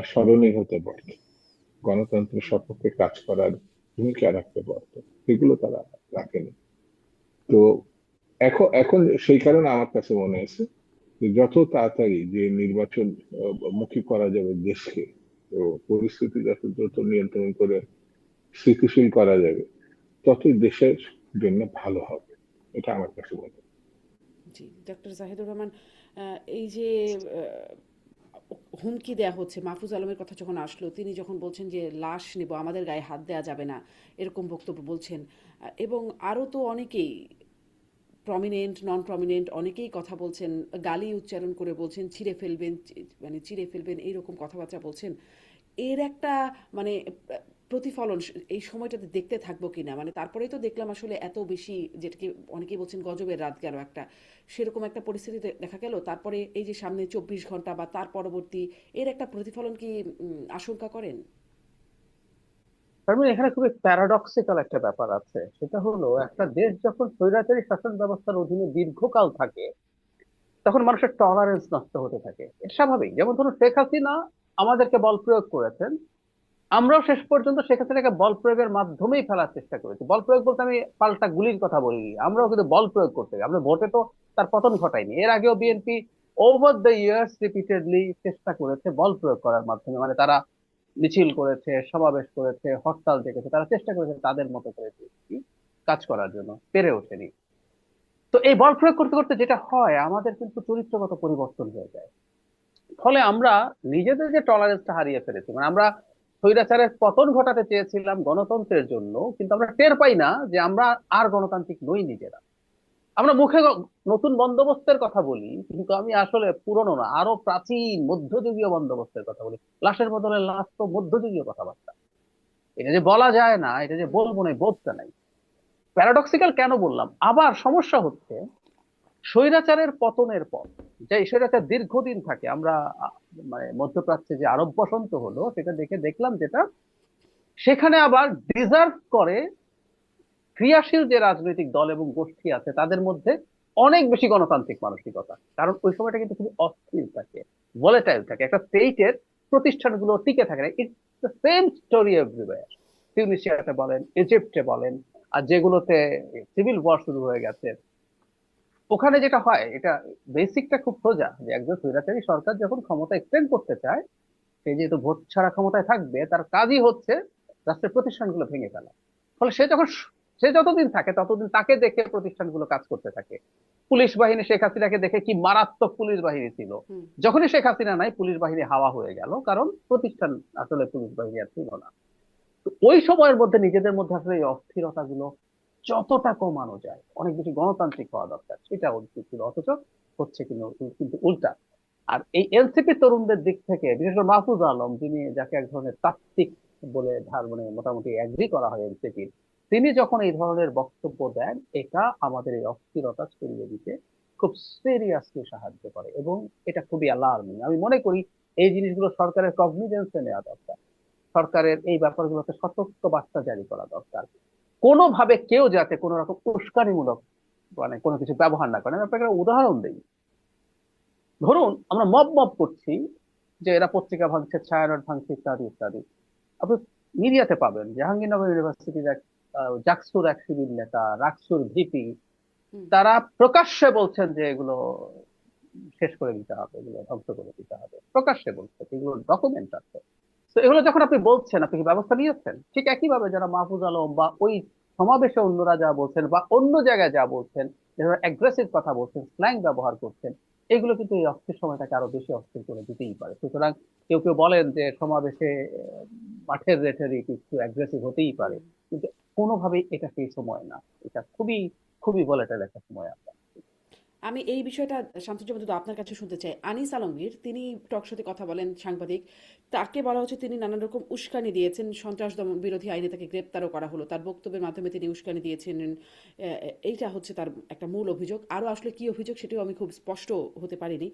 স্মরণীয় হতে পারত, গণতন্ত্রের সপক্ষে কাজ করার ভূমিকা রাখতে পারত, সেগুলো তারা রাখেনি। তো এখন এখন সেই কারণে আমার কাছে মনে হয়েছে যে যত তাড়াতাড়ি যে নির্বাচন মুখী করা যাবে দেশকে, তো পরিস্থিতি যত দ্রুত নিয়ন্ত্রণ করে স্থিতিশীল করা যাবে, ততই দেশের জন্য ভালো হবে, এটা আমার কাছে মনে হয়। জি, ডক্টর জাহিদুর রহমান, এই যে হুমকি দেয়া হচ্ছে, মাহফুজ আলমের কথা যখন আসলো, তিনি যখন বলছেন যে লাশ নেব, আমাদের গায়ে হাত দেওয়া যাবে না, এরকম বক্তব্য বলছেন, এবং আরও তো অনেকেই প্রমিনেন্ট নন প্রমিনেন্ট অনেকেই কথা বলছেন, গালি উচ্চারণ করে বলছেন ছিঁড়ে ফেলবেন, মানে চিড়ে ফেলবেন, এইরকম কথাবার্তা বলছেন। এর একটা মানে প্রতিফলন এই সময়টাতে দেখতে থাকবো কিনা, মানে তারপরেই তো দেখলাম আসলে এত বেশি, যেটাকে অনেকেই বলছেন গজবের রাত গেল একটা, সেরকম একটা পরিস্থিতি দেখা গেল। তারপরে এই যে সামনে 24 ঘন্টা বা তার পরবর্তী, এর একটা প্রতিফলন কি আশঙ্কা করেন? তার মানে এখানে খুবই প্যারাডক্সিক্যাল একটা ব্যাপার আছে, সেটা হলো একটা দেশ যখন স্বৈরাচারী শাসন ব্যবস্থার অধীনে দীর্ঘকাল থাকে, তখন মানুষের টলারেন্স নষ্ট হতে থাকে, এটা স্বাভাবিক। যেমন ধরুন শেখ হাসিনা আমাদেরকে বল প্রয়োগ করেছেন, আমরাও শেষ পর্যন্ত শেখ হাসিনাকে বল প্রয়োগের মাধ্যমেই ফেলার চেষ্টা করেছি। বল প্রয়োগ বলতে আমি পাল্টা গুলির কথা বলি, আমরাও কিন্তু বল প্রয়োগ করতে গিয়ে আমরা ভোটে তো তার পতন ঘটাইনি। এর আগেও BNP over the years repeatedly চেষ্টা করেছে বল প্রয়োগ করার মাধ্যমে, মানে তারা মিছিল করেছে, সমাবেশ করেছে, হরতাল ডেকেছে, তারা চেষ্টা করেছে তাদের মতো করে কি কাজ করার জন্য, পেরে ওঠেনি। তো এই বল প্রয়োগ করতে করতে যেটা হয়, আমাদের কিন্তু চরিত্রগত পরিবর্তন হয়ে যায়। ফলে আমরা নিজেদের যে টলারেন্সটা হারিয়ে ফেলেছি, মানে আমরা স্বৈরাচারের পতন ঘটাতে চেয়েছিলাম গণতন্ত্রের জন্য, কিন্তু আমরা টের পাই না যে আমরা আর গণতান্ত্রিক নই নিজেরা। আমরা মুখে নতুন বন্দোবস্তের কথা বলি, কিন্তু আমি আসলে পুরনো না, আরো প্রাচীন মধ্যযুগীয় বন্দোবস্তের কথা বলি। লাশের বদলে লাশ তো মধ্যযুগীয় কথাবার্তা, এটা যে বলা যায় না, এটা যে বলবো না, এই বোধটা নাই। প্যারাডক্সিক্যাল কেন বললাম? আবার সমস্যা হচ্ছে স্বৈরাচারের পতনের পর, যে স্বৈরাচার দীর্ঘদিন থাকে, আমরা মানে মধ্যপ্রাচ্যে যে আরব বসন্ত হলো সেটা দেখে দেখলাম যেটা, সেখানে আবার ডিজার্ভ করে ক্রিয়াশীল যে রাজনৈতিক দল এবং গোষ্ঠী আছে তাদের মধ্যে অনেক বেশি গণতান্ত্রিক মানসিকতা। কারণ ওই সময়টা কিন্তু খুবই অস্থির থাকে, ভোলেটাইল থাকে, একটা স্টেটের প্রতিষ্ঠানগুলো টিকে থাকে না। It's the same story everywhere, তিউনিসিয়াতে বলেন, ইজিপ্টে বলেন, আর যেগুলোতে সিভিল ওয়ার শুরু হয়ে গেছে, ওখানে যেটা হয়, এটা বেসিকটা খুব সোজা, যে একজন স্বৈরাচারী সরকার যখন ক্ষমতা এক্সটেন্ড করতে চায়, সে যেহেতু ভোট ছাড়া ক্ষমতায় থাকবে, তার কাজই হচ্ছে রাষ্ট্রের প্রতিষ্ঠানগুলো ভেঙে ফেলা। ফলে সে যতদিন থাকে ততদিন তাকে দেখে প্রতিষ্ঠানগুলো কাজ করতে থাকে। পুলিশ বাহিনী শেখ হাসিনাকে দেখে কি মারাত্মক পুলিশ বাহিনী ছিল, হুম। যখনই শেখ হাসিনা নাই পুলিশ বাহিনী হাওয়া হয়ে গেল, কারণ প্রতিষ্ঠান আসলে পুলিশ বাহিনী আর ছিল না। তো ওই সময়ের মধ্যে নিজেদের মধ্যে আসলে এই অস্থিরতা গুলো যতটা কমানো যায় অনেক বেশি গণতান্ত্রিক হওয়া দরকার, সেটা উচিত ছিল, অথচ হচ্ছে কিন্তু কিন্তু উল্টা। আর এই এনসিপি তরুণদের দিক থেকে বিশেষ করে মাহফুজ আলম, যিনি যাকে এক ধরনের তাত্ত্বিক বলে মানে মোটামুটি এগ্রি করা হয় এনসিপির, তিনি যখন এই ধরনের বক্তব্য দেন, এটা আমাদের এই অস্থিরতা ছড়িয়ে দিতে খুব সিরিয়াসলি সাহায্য করে, এবং এটা খুবই অ্যালার্মিং। আমি মনে করি এই জিনিসগুলো সরকারের কগনিজেন্সে নেওয়া দরকার, সরকারের এই ব্যাপারগুলোতে সতর্ক বার্তা জারি করা দরকার, কোনোভাবে কেউ যাতে কোনো রকম উস্কানিমূলক মানে কোনো কিছু ব্যবহার না করে। আমি আপনাকে একটা উদাহরণ দিই। ধরুন আমরা মব মব করছি, যে এরা পত্রিকা ভাঙছে, ছায়ানট ভাঙছে, ইত্যাদি ইত্যাদি। আপনি মিডিয়াতে পাবেন জাহাঙ্গীরনগর ইউনিভার্সিটির এক জাকসুর এক সিভিল নেতা, রাকসুর ভিপি, হুম। তারা প্রকাশ্যে বলছেন যে এগুলো শেষ করে দিতে হবে, এগুলো ধ্বংস করে দিতে হবে, প্রকাশ্যে বলছেন, এগুলো ডকুমেন্ট আছে। তো এগুলো যখন আপনি বলছেন, আপনি কি ব্যবস্থা নিয়েছেন? ঠিক একইভাবে যারা মাহফুজ আলম বা ওই সমাবেশে অন্যরা যা বলছেন বা অন্য জায়গায় যা বলছেন, যারা অ্যাগ্রেসিভ কথা বলছেন, স্ল্যাং ব্যবহার করছেন, এগুলো কিন্তু এই অস্থির সময়টাকে আরো বেশি অস্থির করে দিতেই পারে। সুতরাং কেউ কেউ বলেন যে সমাবেশে মাঠের রেটারিক একটু অ্যাগ্রেসিভ হতেই পারে, হুম। কিন্তু কোনোভাবেই এটা সেই সময় না। এটা খুবই খুবই ভোলাটাইল একটা সময় আমরা। আমি এই বিষয়টা শামসুজ্জামান দুদু আপনার কাছে শুনতে চাই। আনিস আলমগীর তিনি টক শোতে কথা বলেন, সাংবাদিক, তাকে বলা হচ্ছে তিনি নানান রকম উস্কানি দিয়েছেন, সন্ত্রাস দমন বিরোধী আইনে তাকে গ্রেপ্তারও করা হলো, তার বক্তব্যের মাধ্যমে তিনি উস্কানি দিয়েছেন। এইটা হচ্ছে তার একটা মূল অভিযোগ। আরও আসলে কি অভিযোগ সেটাও আমি খুব স্পষ্ট হতে পারিনি।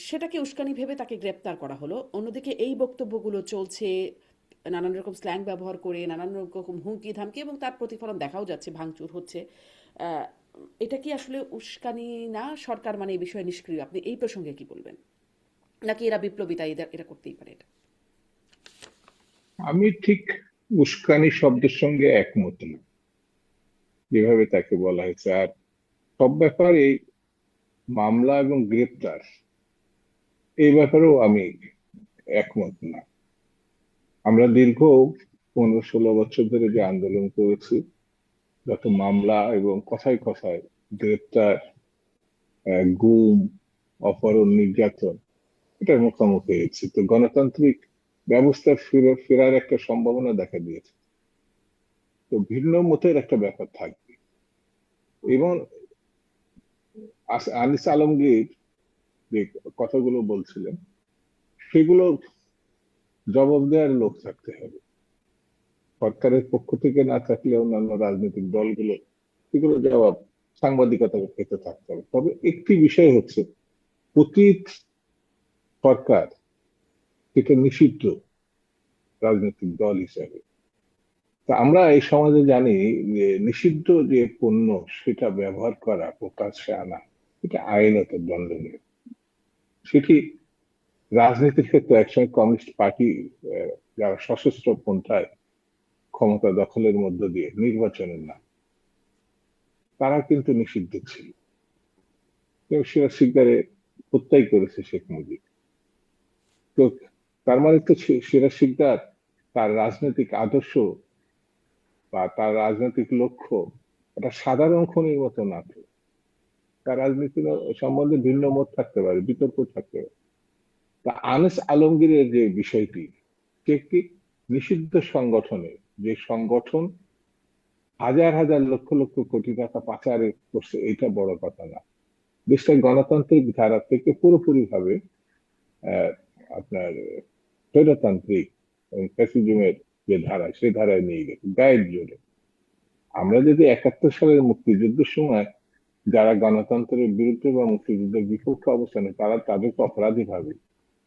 সেটাকে উস্কানি ভেবে তাকে গ্রেপ্তার করা হলো। অন্যদিকে এই বক্তব্যগুলো চলছে নানান রকম স্ল্যাং ব্যবহার করে, নানান রকম হুমকি ধামকি, এবং তার প্রতিফলন দেখাও যাচ্ছে, ভাঙচুর হচ্ছে। আহ, এটা কি আসলে উস্কানি না? সরকার মানে এই বিষয়ে নিষ্ক্রিয়? আপনি এই প্রসঙ্গে কি বলবেন? নাকি এরা বিপ্লবী, তাই এরা করতেই পারে এটা? আমি ঠিক উস্কানি শব্দের সঙ্গে একমত না, যেভাবে তাকে বলা হয়েছে। আর সব ব্যাপারে মামলা এবং গ্রেপ্তার এই ব্যাপারেও আমি একমত না। আমরা দীর্ঘ 15-16 বছর ধরে যে আন্দোলন করেছি, যত মামলা এবং কথায় কথায় গ্রেপ্তার, গুম, অপহরণ, নির্যাতন, এটার মুখোমুখি হয়েছি। তো গণতান্ত্রিক ব্যবস্থা ফেরার একটা সম্ভাবনা দেখা দিয়েছে। তো ভিন্ন মতের একটা ব্যাপার থাকবে। এবং আনিস আলমগীর যে কথাগুলো বলছিলেন, সেগুলো জবাব দেওয়ার লোক থাকতে হবে। সরকারের পক্ষ থেকে না থাকলে অন্যান্য রাজনৈতিক দলগুলো সেগুলো জবাব সাংবাদিকতার ক্ষেত্রে থাকতে হবে। তবে একটি বিষয় হচ্ছে, অতীত সরকার সেটা নিষিদ্ধ রাজনৈতিক দল হিসাবে। তা আমরা এই সমাজে জানি যে নিষিদ্ধ যে পণ্য সেটা ব্যবহার করা, প্রকাশ্যে আনা, এটা আইনত দণ্ডনীয়। সেটি রাজনীতির ক্ষেত্রে একসময় কমিউনিস্ট পার্টি যারা সশস্ত্র পন্থায় ক্ষমতা দখলের মধ্য দিয়ে নির্বাচনের না, তারা কিন্তু নিষিদ্ধ ছিল, এবং সেটা স্বীকারে প্রত্যয় করেছে শেখ মুজিব। তো তার মানে তো সেটা শিকদার তার রাজনৈতিক আদর্শ বা তার রাজনৈতিক লক্ষ্য এটা সাধারণ খনির মতো না তো। তার রাজনীতি সম্বন্ধে ভিন্ন মত থাকতে পারে, বিতর্ক থাকতে পারে। তা আনিস আলমগীরের যে বিষয়টি, সে একটি নিষিদ্ধ সংগঠনে, যে সংগঠন হাজার হাজার লক্ষ লক্ষ কোটি টাকা পাচার করছে, এটা বড় কথা না। দেশটা গণতান্ত্রিক ধারা থেকে পুরোপুরি ভাবে আহ, আপনার স্বৈরতান্ত্রিক এবং ফ্যাসিজমের যে ধারা, সেই ধারায় নিয়ে গেছে গায়ের জোরে। আমরা যদি 71 সালের মুক্তিযুদ্ধের সময় যারা গণতন্ত্রের বিরুদ্ধে বা মুক্তিযুদ্ধের বিপক্ষে অবস্থানে, তারা তাদেরকে অপরাধী ভাবে,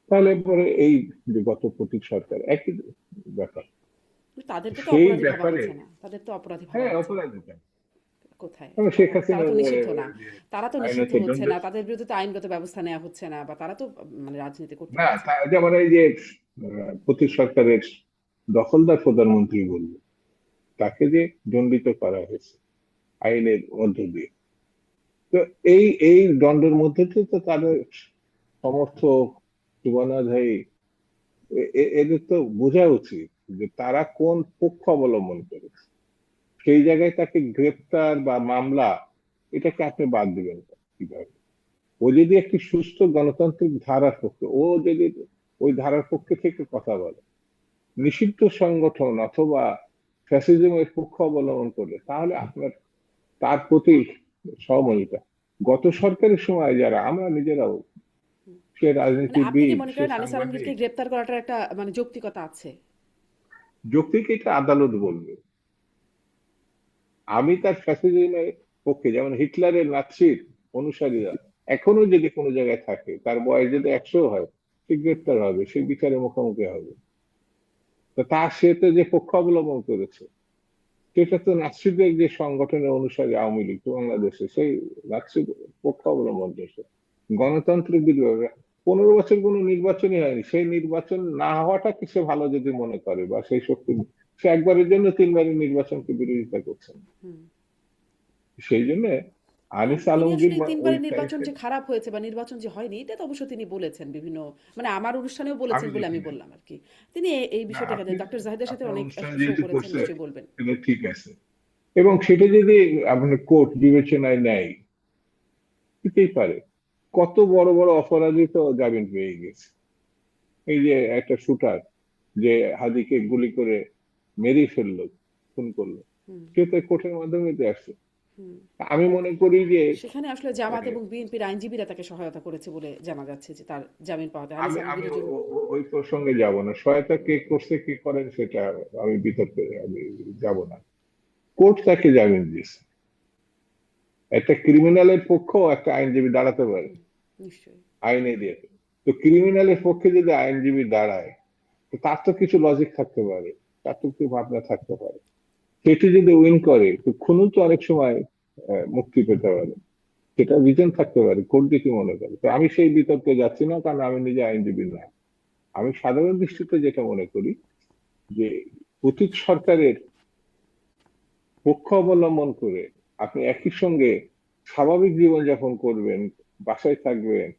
তাহলে পরে এই যে গত পতিত সরকার একই ব্যাপার। কিন্তু তাদেরকে তো সেই অপরাধী ভাবা ব্যাপারে হচ্ছে না, তাদের তো অপরাধী ভাবা হ্যাঁ, হচ্ছে না। অপরাধী কেন? কোথায়? কারণ শেখ তারা হাসিনা তো নিষিদ্ধ না। যে তারা তো নিষিদ্ধ আইনত হচ্ছে দণ্ড, না, তাদের বিরুদ্ধে তো আইনগত ব্যবস্থা নেওয়া হচ্ছে না, বা তারা তো মানে রাজনীতি করতে না পারছে না। যেমন এই যে পতিত সরকারের দখলদার প্রধানমন্ত্রী বলল, তাকে যে দণ্ডিত করা হয়েছে আইনের মধ্য দিয়ে। তো এই এই দণ্ডের মধ্যে তো তাদের সমর্থক, শুভানুধ্যায়ী, এদের তো বোঝা উচিত যে তারা কোন পক্ষ অবলম্বন করেছে। সেই জায়গায় তাকে গ্রেপ্তার বা মামলা, এটাকে আপনি বাদ দিবেন কিভাবে? ও যদি একটি সুস্থ গণতান্ত্রিক ধারার পক্ষে, ও যদি ওই ধারার পক্ষে থেকে কথা বলে, নিষিদ্ধ সংগঠন অথবা ফ্যাসিজমের পক্ষ অবলম্বন করলে, তাহলে আপনার তার প্রতি সহমর্মিতা। গত সরকারের সময় যারা, আমরা নিজেরাও, সে মানে আপনি কি রাজনীতিবিদ, মনে সে করেন আনিস আলমগীরকে সাংবাদিক, গ্রেপ্তার করাটার একটা মানে যৌক্তিকতা আছে? যৌক্তিক এটা আদালত বলবে। আমি তার ফ্যাসিজমের পক্ষে, যেমন হিটলারের নাৎসির অনুসারীরা এখনো যদি কোনো জায়গায় থাকে, তার বয়স যদি 100 হয়, সে গ্রেপ্তার হবে, সে বিচারের মুখোমুখি হবে। তো তার সে তো যে পক্ষ অবলম্বন করেছে, সেটা তো নাৎসিদের যে সংগঠনের অনুসারী আওয়ামী লীগ বাংলাদেশে, সেই নাৎসির পক্ষ অবলম্বন করেছে। গণতান্ত্রিক বিরোধী 15 বছর কোনো নির্বাচনই হয়নি, সেই নির্বাচন না হওয়াটাকে সে ভালো যদি মনে করে, বা সেই শক্তি, সে একবারের জন্য 3বারের নির্বাচনকে বিরোধিতা করছেন। হুম। সেই জন্য না, আনিস তিনি আলমগীর আসলে এই ওই তিনবারের নির্বাচন তারিখে, যে খারাপ হয়েছে বা নির্বাচন যে হয়নি এটা তো অবশ্য তিনি বলেছেন বিভিন্ন, মানে আমার অনুষ্ঠানেও বলেছেন আমি বলে লিখি আমি নাই। বললাম আর কি। তিনি এই না, বিষয়টাকে আপনি ডক্টর জাহিদের সাথে আপনার অনেক অনুষ্ঠান শো যেহেতু করেছেন, করছে, নিশ্চয়ই বলবেন। এটা ঠিক আছে। এবং সেটা যদি আপনার কোর্ট বিবেচনায় নেয়, দিতেই পারে। কত বড় বড় অপরাধী তো জামিন পেয়ে গেছে। এই যে একটা শুটার, যে হাদিকে গুলি করে মেরে ফেললো, খুন করলো, হুম। সে তো কোর্টের মাধ্যমে দিয়ে আসছে। হুম। আমি মনে করি যে সেখানে আসলে জামাত আহ, এবং বিএনপির আইনজীবীরা তাকে সহায়তা করেছে বলে জানা যাচ্ছে যে তার জামিন পাওয়াতে আনিস আমি আমি আলমগীরের জন্য। ওই প্রসঙ্গে যাব না। সহায়তা কে করছে, কি করেন, সেটা আমি বিতর্কে আমি যাব না। কোর্ট তাকে জামিন দিয়েছে। একটা ক্রিমিনালের পক্ষেও একটা আইনজীবী দাঁড়াতে পারে, হুম, নিশ্চয়ই। আইনে দিয়ে। তো ক্রিমিনালের পক্ষে যদি আইনজীবী দাঁড়ায়, তো তার তো কিছু লজিক থাকতে পারে, তার তো কিছু ভাবনা থাকতে পারে। সেটি যদি উইন করে, তো খুনি তো অনেক সময় মুক্তি পেতে পারে, সেটা রিজন থাকতে পারে, কোর্ট দিয়ে কি মনে করে। তো আমি সেই বিতর্কে যাচ্ছি না, কারণ আমি নিজে আইনজীবী না। আমি সাধারণ দৃষ্টিতে যেটা মনে করি, যে অতীত সরকারের পক্ষ অবলম্বন করে আপনি একই সঙ্গে স্বাভাবিক জীবনযাপন করবেন, বাসায় থাকবেন,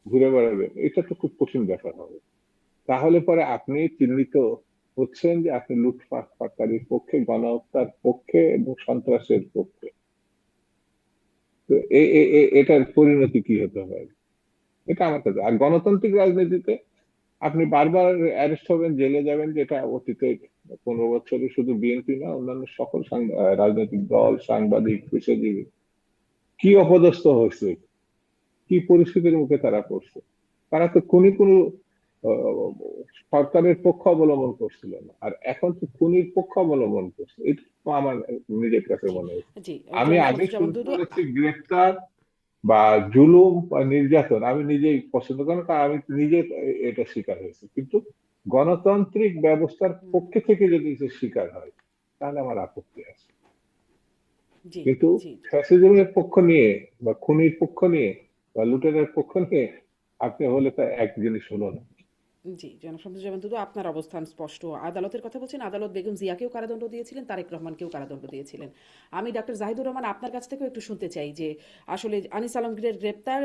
ঘুরে বেড়াবেন, এটা তো খুব কঠিন ব্যাপার হবে। তাহলে পরে আপনি চিহ্নিত হচ্ছেন যে আপনি লুটপাটকারীর পক্ষে, গণহত্যার পক্ষে এবং সন্ত্রাসের পক্ষে। তো এটার পরিণতি কি হতে পারে, এটা আমার কাছে। আর গণতান্ত্রিক রাজনীতিতে আপনি বারবার অ্যারেস্ট হবেন, জেলে যাবেন, যেটা অতীতে 15 বছরে শুধু বিএনপি না, অন্যান্য সকল রাজনৈতিক দল, সাংবাদিক, পেশাজীবী কি অপদস্থ হয়েছে, কি পরিস্থিতির মুখে তারা পড়ছে। তারা তো কোনো আহ, সরকারের পক্ষ অবলম্বন করছিল না, আর এখন তো খুনির পক্ষ অবলম্বন করছে। এটা তো আমার নিজের কাছে জি। মনে হচ্ছে। জি। আমি জনাব আগে শামসুজ্জামান শুনতে দুদু বলেছি গ্রেপ্তার বা জুলুম বা নির্যাতন আমি নিজেই পছন্দ করি না, কারণ আমি নিজে এটা শিকার হয়েছে। কিন্তু গণতান্ত্রিক ব্যবস্থার হুম, পক্ষে থেকে যদি সে শিকার হয়, তাহলে আমার আপত্তি আছে। জি, কিন্তু জি, ফ্যাসিজমের পক্ষ নিয়ে বা খুনির পক্ষ নিয়ে বা লুটেরার পক্ষ নিয়ে আপনি হলে তো এক জিনিস হলো না। জি, জনাব শামসুজ্জামান দুদু আপনার অবস্থান স্পষ্ট। আদালতের কথা বলছেন, আদালত বেগম জিয়াকেও কারাদণ্ড দিয়েছিলেন, তারেক রহমানকেও কারাদণ্ড দিয়েছিলেন। আমি ডক্টর জাহিদুর রহমান আপনার কাছ থেকেও একটু শুনতে চাই যে আসলে আনিস আলমগীরের গ্রেপ্তার,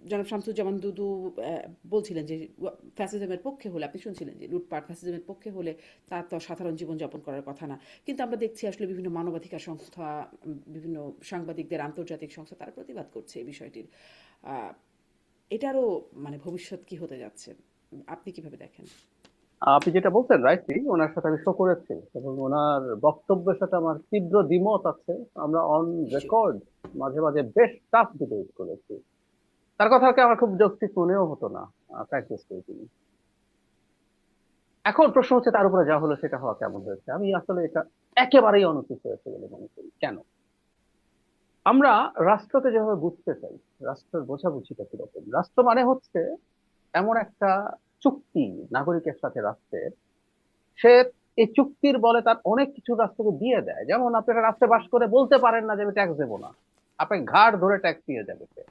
জনাব শামসুজ্জামান দুদু বলছিলেন যে ফ্যাসিজমের পক্ষে হলে, আপনি শুনছিলেন যে লুটপাট ফ্যাসিজমের পক্ষে হলে তার তো সাধারণ জীবনযাপন করার কথা না। কিন্তু আমরা দেখছি আসলে বিভিন্ন মানবাধিকার সংস্থা, বিভিন্ন সাংবাদিকদের, আন্তর্জাতিক সংস্থা তারা প্রতিবাদ করছে এই বিষয়টির। আহ, এটারও মানে ভবিষ্যৎ কি হতে যাচ্ছে আপনি কিভাবে দেখেন? আপনি যেটা বলছেন রাইটলি, ওনার সাথে আমি শো করেছি এবং ওনার বক্তব্যের সাথে আমার তীব্র দ্বিমত আছে। আমরা অন নিশ্চয়ই। রেকর্ড মাঝে মাঝে বেশ টাফ ডিবেট করেছি। তার কথাকে আমার খুব যৌক্তিক মনেও হতো না, ফ্র্যাঙ্কলি স্পিকিং। এখন প্রশ্ন হচ্ছে তার উপরে যা হলো সেটা হওয়া কেমন হয়েছে। আমি আসলে এটা একেবারেই অনুচিত হয়েছে বলে মনে করি। কেন? আমরা রাষ্ট্রকে যেভাবে বুঝতে চাই, রাষ্ট্রের বোঝাবুঝিটা কিরকম। রাষ্ট্র মানে হচ্ছে এমন একটা চুক্তি নাগরিকের সাথে রাষ্ট্রের। সে এই চুক্তির বলে তার অনেক কিছু রাষ্ট্রকে দিয়ে দেয়। যেমন আপনি একটা রাষ্ট্রে বাস করে বলতে পারেন না যে আমি ট্যাক্স দেবো না, আপনাকে ঘাড় ধরে ট্যাক্স দিয়ে যাবে সে।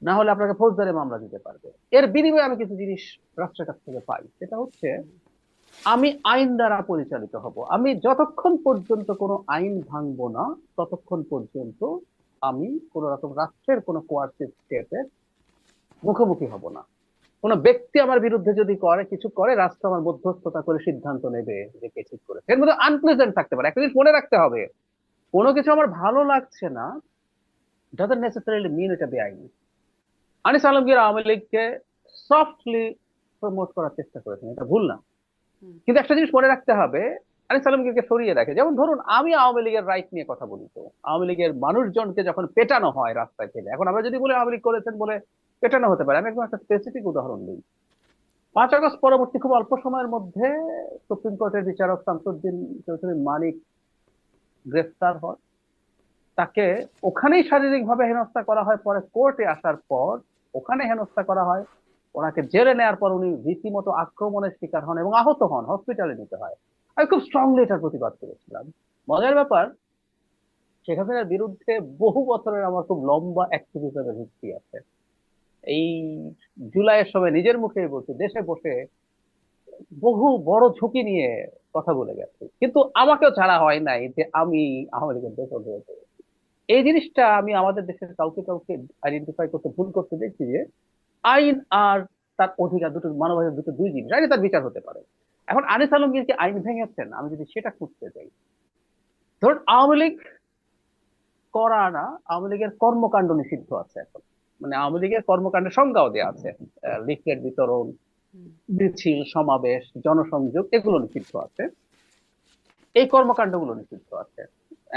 না হলে আপনাকে ফৌজদারি মামলা দিতে পারবে। এর বিনিময়ে আমি কিছু জিনিস রাষ্ট্রের কাছ থেকে পাই, সেটা হচ্ছে আমি আইন দ্বারা পরিচালিত হব। আমি যতক্ষণ পর্যন্ত কোনো আইন ভাঙবো না, ততক্ষণ পর্যন্ত আমি কোন রকম রাষ্ট্রের কোনো কোয়ার্সিভ স্টেটের মুখোমুখি হব না। কোনো ব্যক্তি আমার বিরুদ্ধে যদি কিছু করে, রাষ্ট্র আমার মধ্যস্থতা করে সিদ্ধান্ত নেবে যে কে ঠিক করেছে। এর মধ্যে আনপ্লেজেন্ট থাকতে পারে। একটা জিনিস মনে রাখতে হবে, কোনো কিছু আমার ভালো লাগছে না ডাজন্ট নেসেসারিলি মিন এটা বেআইনি। আনিস আলমগীর আওয়ামী লীগকে সফটলি প্রমোট করার চেষ্টা করেছেন, এটা ভুল না। হুম, কিন্তু একটা জিনিস মনে রাখতে হবে, আনিস আলমগীরকে সরিয়ে রাখে। যেমন ধরুন, আমি আওয়ামী লীগের রাইট নিয়ে কথা বলি, তো আওয়ামী লীগের মানুষজনকে যখন পেটানো হয় রাস্তায় ফেলে, এখন আমরা যদি বলি আওয়ামী লীগ করেছেন বলে পেটানো হতে পারে, আমি একদম একটা স্পেসিফিক উদাহরণ দিই। 5 আগস্ট পরবর্তী খুব অল্প সময়ের মধ্যে সুপ্রিম কোর্টের বিচারক শামসুদ্দিন চৌধুরী মানিক গ্রেফতার হন। তাকে ওখানেই শারীরিকভাবে হেনস্থা করা হয়, পরে কোর্টে আসার পর ওখানে হেনস্থা করা হয়, ওনাকে জেলে নেওয়ার পর উনি রীতিমতো আক্রমণের শিকার হন এবং আহত হন, হসপিটালে নিতে হয়। আমি খুব স্ট্রংলি এটার প্রতিবাদ করেছিলাম। মজার ব্যাপার, শেখ হাসিনার বিরুদ্ধে বহু বছরের আমার খুব লম্বা অ্যাক্টিভিজমের হিস্ট্রি আছে। এই জুলাইয়ের সময় নিজের মুখেই বলছি, দেশে বসে বহু বড় ঝুঁকি নিয়ে কথা বলে গেছি, কিন্তু আমাকেও ছাড়া হয় নাই যে আমি আওয়ামী লীগের দোষর হয়েছে। এই জিনিসটা আমি আমাদের দেশের কাউকে কাউকে আইডেন্টিফাই করতে ভুল করতে দেখছি, যে আইন আর তার অধিকার দুটো মানবাধিকার দুটো দুই জিনিস, আইনে তার বিচার হতে পারে। এখন আনিস আলমগীরকে আইন ভেঙেছেন, আমি যদি সেটা খুঁজতে যাই, ধরুন আওয়ামী লীগ করা না, আওয়ামী লীগের কর্মকাণ্ড নিষিদ্ধ আছে এখন, মানে আওয়ামী লীগের কর্মকাণ্ডের সংজ্ঞাও দেওয়া আছে, লিফলেট বিতরণ, মিছিল, সমাবেশ, জনসংযোগ, এগুলো নিষিদ্ধ আছে, এই কর্মকাণ্ডগুলো নিষিদ্ধ আছে।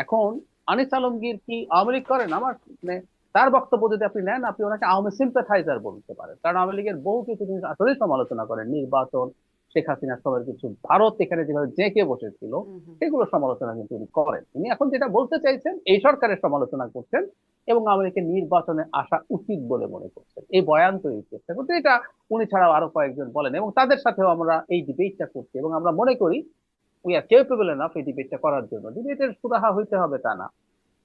এখন আনিস আলমগীর কি আওয়ামী লীগ করেন? আমার মানে তার বক্তব্য যদি আপনি নেন, আপনি ওনাকে আওয়ামী সিম্পাথাইজার বলতে পারেন, কারণ আওয়ামী লীগের বহু কিছু জিনিস আসলেই সমালোচনা করেন, নির্বাচন, শেখ হাসিনার সময়ের কিছু, ভারত এখানে যেভাবে জেঁকে বসেছিল, সেগুলো সমালোচনা কিন্তু উনি করেন। তিনি এখন যেটা বলতে চাইছেন, এই সরকারের সমালোচনা করছেন এবং আওয়ামী লীগের নির্বাচনে আসা উচিত বলে মনে করছেন, এই বয়ান তৈরির চেষ্টা করতে। এটা উনি ছাড়াও আরো কয়েকজন বলেন এবং তাদের সাথেও আমরা এই ডিবেটটা করছি এবং আমরা মনে করি উই আর কেপেবল এনাফ এই ডিবেটটা করার জন্য। ডিবেটের সুরাহা হইতে হবে তা না।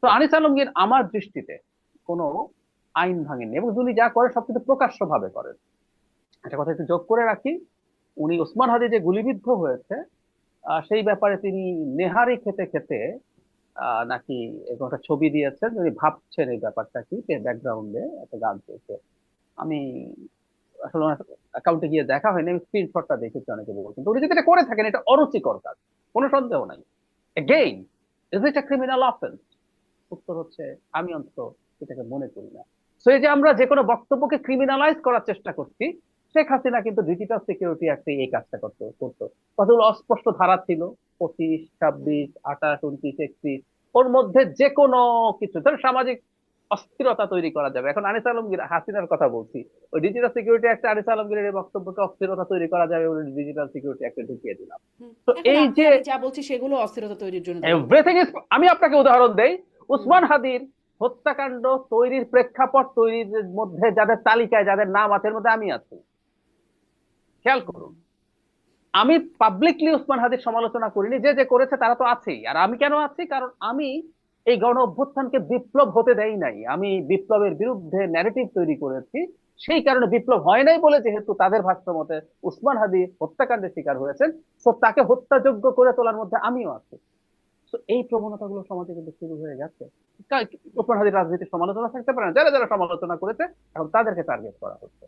তো আনিস আলমগীর আমার দৃষ্টিতে কোনো আইন ভাঙেননি এবং উনি যা করেন সবকিছু প্রকাশ্য ভাবে করেন। একটা কথা একটু যোগ করে রাখি, উনি ওসমান হাদি যে গুলিবিদ্ধ হয়েছে, সেই ব্যাপারে তিনি নেহারি খেতে খেতে নাকি এরকম একটা ছবি দিয়েছেন, উনি ভাবছেন এই ব্যাপারটা কি, ব্যাকগ্রাউন্ডে একটা গান চলছে। আমি আসলে অ্যাকাউন্টে গিয়ে দেখা হয়নি, আমি স্ক্রিনশটটা দেখেছি, অনেকে বলছেন। তো উনি যদি এটা করে থাকেন, এটা অরুচিকর কাজ, কোনো সন্দেহ নাই। Again, is it a criminal offence? উত্তর হচ্ছে আমি অন্তত এটাকে মনে করি না। তো এই যে আমরা যে কোনো বক্তব্যকে ক্রিমিনালাইজ করার চেষ্টা করছি, শেখ হাসিনা কিন্তু ডিজিটাল সিকিউরিটি অ্যাক্টে এই কাজটা করতো। কতগুলো অস্পষ্ট ধারা ছিল, 25, 26, 28, 29, 31, ওর মধ্যে যে কোনো কিছু ধর সামাজিক অস্থিরতা তৈরি করা যাবে। এখন আনিস আলমগীর, হাসিনার কথা বলছি, ওই ডিজিটাল সিকিউরিটি অ্যাক্টে আনিস আলমগীরের এই বক্তব্যকে অস্থিরতা তৈরি করা যাবে, ওই ডিজিটাল সিকিউরিটি অ্যাক্টে ঢুকিয়ে দিলাম। তো এখন এই আপনি যে আমি যা বলছি সেগুলো অস্থিরতা তৈরির জন্য দায়ী। এভরিথিং ইজ, আমি আপনাকে উদাহরণ দেই, উসমান হাদির হত্যাকাণ্ড তৈরির প্রেক্ষাপট তৈরির মধ্যে যাদের তালিকায় যাদের নাম আছে, এর মধ্যে আমি আছি। খেয়াল করুন, আমি পাবলিকলি উসমান হাদির সমালোচনা করিনি, যে যে করেছে তারা তো আছেই। আর আমি কেন আছি? কারণ আমি এই গণ অভ্যুত্থানকে বিপ্লব হতে দেই নাই, আমি বিপ্লবের বিরুদ্ধে ন্যারেটিভ তৈরি করেছি। সেই কারণে বিপ্লব হয় নাই বলে, যেহেতু তাদের ভাষ্য মতে উসমান হাদি হত্যাকাণ্ডের শিকার হয়েছেন, তো তাকে হত্যাযোগ্য করে তোলার মধ্যে আমিও আছি। তো এই প্রবণতাগুলো সমাজে কিন্তু শুরু হয়ে গেছে। ওসমান হাদির রাজনীতির সমালোচনা থাকতে পারে না, যারা যারা সমালোচনা করেছে এখন তাদেরকে টার্গেট করা হচ্ছে।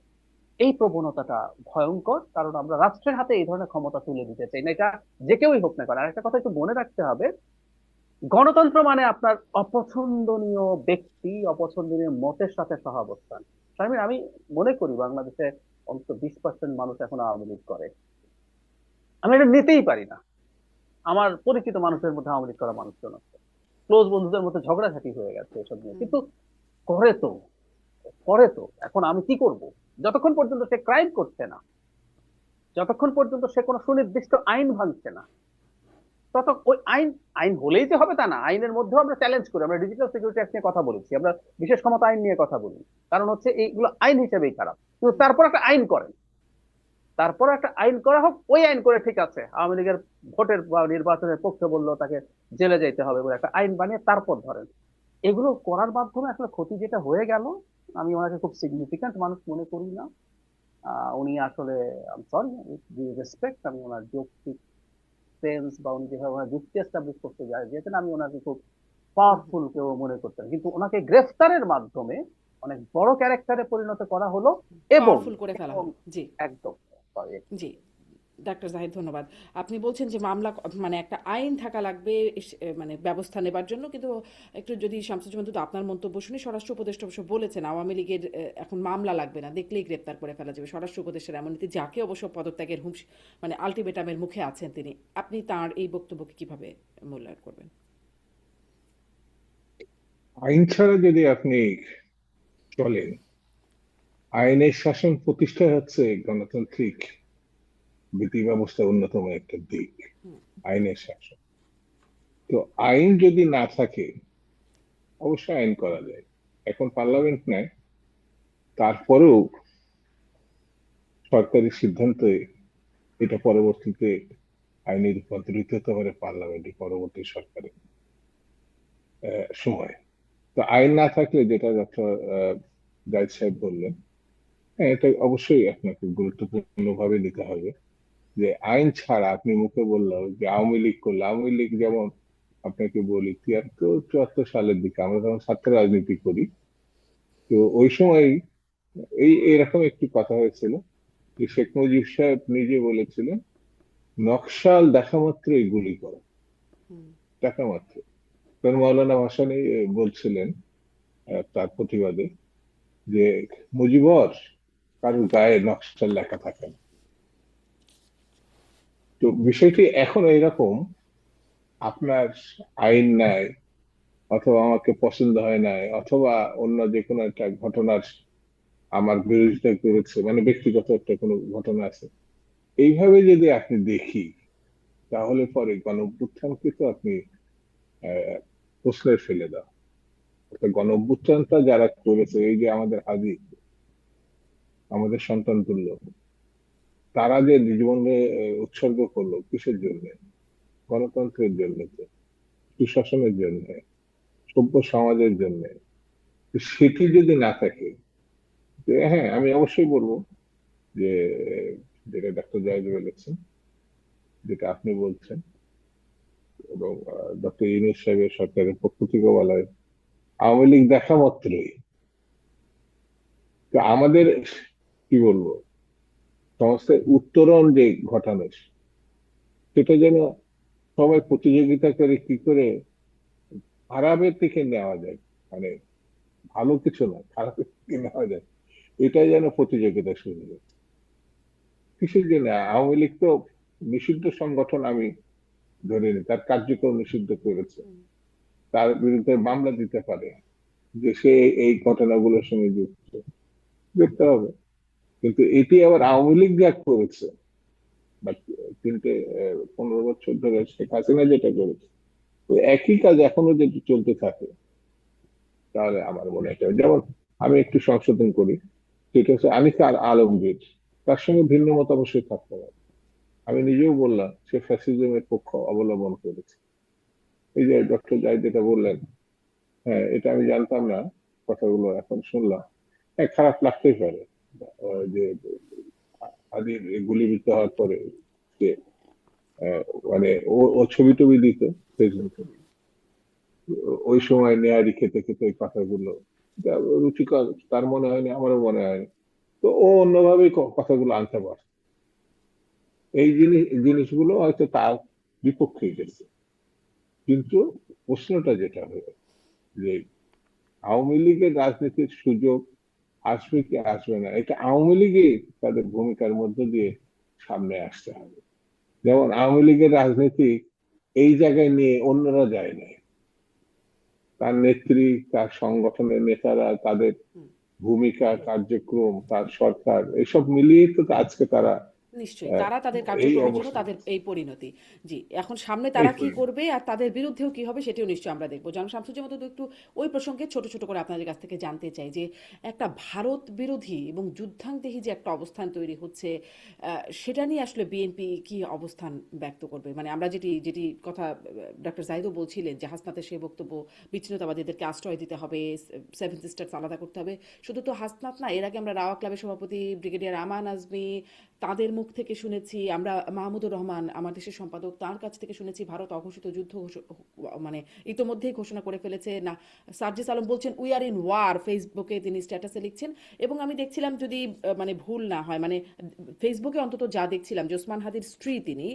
এই প্রবণতাটা ভয়ঙ্কর, কারণ আমরা রাষ্ট্রের হাতে এই ধরনের ক্ষমতা তুলে দিতে চাই না, এটা যে কেউই হোক না কেন। আর একটা কথা একটু মনে রাখতে হবে, গণতন্ত্র মানে আপনার অপছন্দনীয় ব্যক্তি, অপছন্দনীয় মতের সাথে সহাবস্থান। শারমিন, আমি মনে করি বাংলাদেশে অন্তত 20% মানুষ এখন আওয়ামী লীগ করে। আমি এটা নিতেই পারি না। আমার পরিচিত মানুষের মধ্যে আওয়ামী লীগ করা মানুষজন আছে, ক্লোজ বন্ধুদের মধ্যে ঝগড়াঝাটি হয়ে গেছে এসব নিয়ে, কিন্তু করে তো, করে তো। এখন আমি কি করব? যতক্ষণ পর্যন্ত সে ক্রাইম করছে না, যতক্ষণ পর্যন্ত সে কোনো সুনির্দিষ্ট আইন ভাঙছে না, তত ওই আইন, আইন হলেই যে হবে তা না। আইনের মধ্যেও আমরা চ্যালেঞ্জ করি, আমরা ডিজিটাল সিকিউরিটি অ্যাক্ট নিয়ে কথা বলেছি, আমরা বিশেষ ক্ষমতা আইন নিয়ে কথা বলি, কারণ হচ্ছে এইগুলো আইন হিসেবেই খারাপ। কিন্তু তারপর একটা আইন করেন, তারপর একটা আইন করা হোক, ওই আইন করে ঠিক আছে, আওয়ামী লীগের ভোটের বা নির্বাচনের পক্ষে বললো তাকে জেলে যেতে হবে বলে একটা আইন বানিয়ে তারপর ধরেন। এগুলো করার মাধ্যমে আসলে ক্ষতি যেটা হয়ে গেল, আমি ওনাকে খুব সিগনিফিক্যান্ট মানুষ মনে করি না। উনি আসলে, সরি, রেসপেক্ট, আমি ওনার যৌক্তিক সেন্স বা উনি যেভাবে ওনার যুক্তি এস্টাবলিশ করতে যেতেন, আমি ওনাকে খুব পাওয়ারফুল কেউ মনে করতেন। কিন্তু ওনাকে গ্রেফতারের মাধ্যমে অনেক বড় ক্যারেক্টারে পরিণত করা হলো এবং পাওয়ারফুল করে ফেলা হলো। জি একদম, sorry, জি ডাক্তার জাহিদ, ধন্যবাদ। আপনি বলছেন যে মামলা মানে একটা আইন থাকা লাগবে মানে ব্যবস্থা নেবার জন্য, কিন্তু একটু যদি শামসুজ্জামান দুদু আপনার মন্তব্য শুনি, স্বরাষ্ট্র উপদেষ্টা অবশ্য বলেছেন আওয়ামী লীগের এখন মামলা লাগবে না, দেখলেই গ্রেপ্তার করে ফেলা যাবে। স্বরাষ্ট্র উপদেষ্টার এমন নীতি, যাকে অবশ্য পদত্যাগের মানে আলটিমেটামের মুখে আছেন তিনি। আপনি তার এই বক্তব্যকে কিভাবে মূল্যায়ন করবেন? আইন ছাড়া যদি আপনি চলেন, আইনের শাসন প্রতিষ্ঠা হচ্ছে গণতান্ত্রিক বিধি ব্যবস্থার অন্যতম একটা দিক, আইনের শাসন। তো আইন যদি না থাকে, অবশ্যই আইন করা যায়। এখন পার্লামেন্ট নাই, তারপরেও সরকারি সিদ্ধান্তে এটা পরবর্তীতে আইনে রূপান্তরিত হতে পারে পার্লামেন্টে পরবর্তী সরকারের সময়। তো আইন না থাকলে, যেটা ডক্টর জাহিদ সাহেব বললেন, হ্যাঁ, এটা অবশ্যই আপনাকে গুরুত্বপূর্ণ ভাবে নিতে হবে যে আইন ছাড়া আপনি মুখে বললেও যে আওয়ামী লীগ করলে, আওয়ামী লীগ যেমন, আপনাকে বলি 73-74 সালের দিকে আমরা যখন ছাত্র রাজনীতি করি, তো ওই সময় এরকম একটি কথা হয়েছিল যে শেখ মুজিব সাহেব নিজে বলেছিলেন, নকশাল দেখা মাত্রই গুলি করো, দেখা মাত্র। তখন মাওলানা ভাসানী বলছিলেন তার প্রতিবাদে যে মুজিবর কারোর গায়ে নকশাল লেখা থাকে না। তো বিষয়টি এখন এইরকম, আপনার আইন নাই, অথবা আমাকে পছন্দ হয় নাই, অথবা অন্য যে কোনো একটা ঘটনার আমার বিরোধিতা করেছে, মানে ব্যক্তিগত একটা কোনো ঘটনা আছে, এইভাবে যদি আপনি দেখি, তাহলে পরে গণ অভ্যুত্থানকে তো আপনি প্রশ্নে ফেলে দাও। অর্থাৎ গণ অভ্যুত্থানটা যারা করেছে, এই যে আমাদের হাদি, আমাদের সন্তান তুল্য, তারা যে জীবনে উৎসর্গ করলো কিসের জন্য? গণতন্ত্রের জন্য, সুশাসনের জন্য, সভ্য সমাজের জন্য। সেটি যদি না থাকে, হ্যাঁ, আমি অবশ্যই বলবো যে যেটা ডাক্তার জাহিদ বলেছেন, যেটা আপনি বলছেন, এবং ডক্টর ইউনূস সাহেবের সরকারের পক্ষ থেকে বলা হয়, আওয়ামী লীগ দেখা মাত্রই, তো আমাদের কি বলবো, সংস্থার উত্তরণ যে ঘটানো, সেটা যেন সবাই প্রতিযোগিতা করে কি করে খারাপের দিকে নেওয়া যায়, মানে ভালো কিছু না, খারাপের দিকে নেওয়া যায়, এটা যেন প্রতিযোগিতা শুরু হয়। কিসের জন্য? আওয়ামী লীগ তো নিষিদ্ধ সংগঠন, আমি ধরে নিই তার কার্যক্রম নিষিদ্ধ করেছে, তার বিরুদ্ধে মামলা দিতে পারে যে সে এই ঘটনাগুলোর সঙ্গে যুক্ত, দেখতে হবে। কিন্তু এটি আবার আওয়ামী লীগ যা করেছে, বা 15 বছর ধরে শেখ হাসিনা যেটা করেছে, তো একই কাজ এখনো যদি চলতে থাকে, তাহলে আমার মনে হয়, যেমন আমি একটু সংশোধন করি, সেটা হচ্ছে আনিকা আলমগীর, তার সঙ্গে ভিন্ন মত অবশ্যই থাকতে পারে। আমি নিজেও বললাম সে ফ্যাসিজমের পক্ষ অবলম্বন করেছে। এই যে ডক্টর জাহিদ যেটা বললেন, হ্যাঁ, এটা আমি জানতাম না, কথাগুলো এখন শুনলাম। হ্যাঁ, খারাপ লাগতেই পারে যে আদির গুলিবিদ্ধ হওয়ার পরে যে আহ, মানে ও ছবি টবি দিত ফেসবুকে, ওই সময় নেহারি খেতে খেতে ওই কথাগুলো, এটা রুচিকর তার মনে হয়নি, আমারও মনে হয়নি। তো ও অন্যভাবেই কথাগুলো আনতে পারে, এই জিনিসগুলো হয়তো তার বিপক্ষে গেছে। কিন্তু প্রশ্নটা যেটা হলো যে আওয়ামী লীগের রাজনীতির সুযোগ আসবে কি আসবে না, এটা আওয়ামী লীগই তাদের ভূমিকার মধ্য দিয়ে সামনে আসতে হবে। যেমন আওয়ামী লীগের রাজনীতি এই জায়গায় নিয়ে অন্যরা যায় না, তার নেত্রী, তার সংগঠনের নেতারা, তাদের ভূমিকা, কার্যক্রম, তার সরকার, এসব মিলিয়ে তো আজকে তারা নিশ্চয়ই আহ, তারা তাদের এই কার্যক্রমের জন্য অবস্থা, তাদের এই পরিণতি। জি, এখন সামনে এই তারা কি পরিণতি। করবে আর তাদের বিরুদ্ধেও কি হবে সেটিও নিশ্চয়ই আমরা দেখবো। জানাব শামসুজ্জামান তো একটু ওই প্রসঙ্গে ছোট ছোট করে আপনাদের কাছ থেকে জানতে চাই যে একটা ভারত বিরোধী এবং যুদ্ধান্তেহী যে একটা অবস্থান তৈরি হচ্ছে, সেটা নিয়ে আসলে বিএনপি কি অবস্থান ব্যক্ত করবে? মানে আমরা যেটি যেটি কথা ডক্টর জাহিদও বলছিলেন যে হাসনাতের সেই বক্তব্য, বিচ্ছিন্নতাবাদীদেরকে আশ্রয় দিতে হবে, সেভেন সিস্টার্স আলাদা করতে হবে। শুধু তো হাসনাত না, এর আগে আমরা রাওয়া ক্লাবের সভাপতি ব্রিগেডিয়ার আমান আজমি, তাদের মুখ মুখ থেকে শুনেছি, আমরা মাহমুদুর রহমান আমার দেশের সম্পাদক তার কাছ থেকে শুনেছি ভারত অঘোষিত যুদ্ধ মানে ইতোমধ্যেই ঘোষণা করে ফেলেছে না। সার্জিস আলম বলছেন উই আর ইন ওয়ার, ফেসবুকে তিনি স্ট্যাটাসে লিখছেন। এবং আমি দেখছিলাম যদি মানে ভুল না হয়, মানে ফেসবুকে অন্তত যা দেখছিলাম যে ওসমান হাদির স্ত্রী তিনি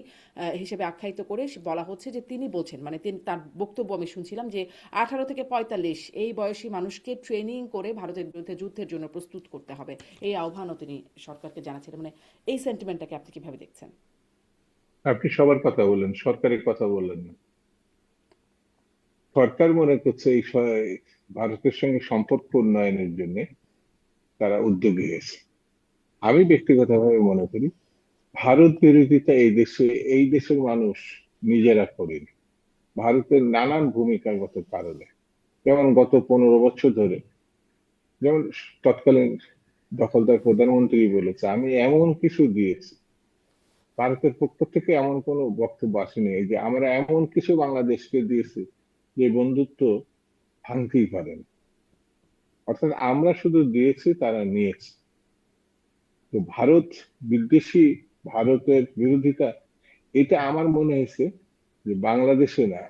হিসেবে আখ্যায়িত করে বলা হচ্ছে যে তিনি বলছেন, মানে তিনি তার বক্তব্য আমি শুনছিলাম যে 18 থেকে 45 এই বয়সী মানুষকে ট্রেনিং করে ভারতের বিরুদ্ধে যুদ্ধের জন্য প্রস্তুত করতে হবে, এই আহ্বানও তিনি সরকারকে জানাচ্ছিলেন। মানে এই সেন্টিমেন্টটাকে আপনি কিভাবে দেখছেন? আপনি সবার কথা বললেন, সরকারের কথা বললেন না। সরকার মনে করছে ভারতের সঙ্গে সম্পর্ক উন্নয়নের জন্য তারা উদ্যোগী হয়েছে। আমি ব্যক্তিগতভাবে মনে করি ভারত বিরোধিতা এই দেশের মানুষ নিজেরা করেনি। ভারতের নানান ভূমিকাগত কারণে, যেমন গত 15 বছর ধরে, যেমন তৎকালীন দখলদার প্রধানমন্ত্রী বলেছে আমি এমন কিছু দিয়েছি, ভারতের পক্ষ থেকে এমন কোনো বক্তব্য আসেনি এই যে আমরা এমন কিছু বাংলাদেশকে দিয়েছি যে বন্ধুত্ব ভাঙতেই পারেন। অর্থাৎ আমরা শুধু দিয়েছি, তারা নিয়েছে। তো ভারত বিদ্বেষী, ভারতের বিরোধিতা, এটা আমার মনে হয়েছে যে বাংলাদেশে না,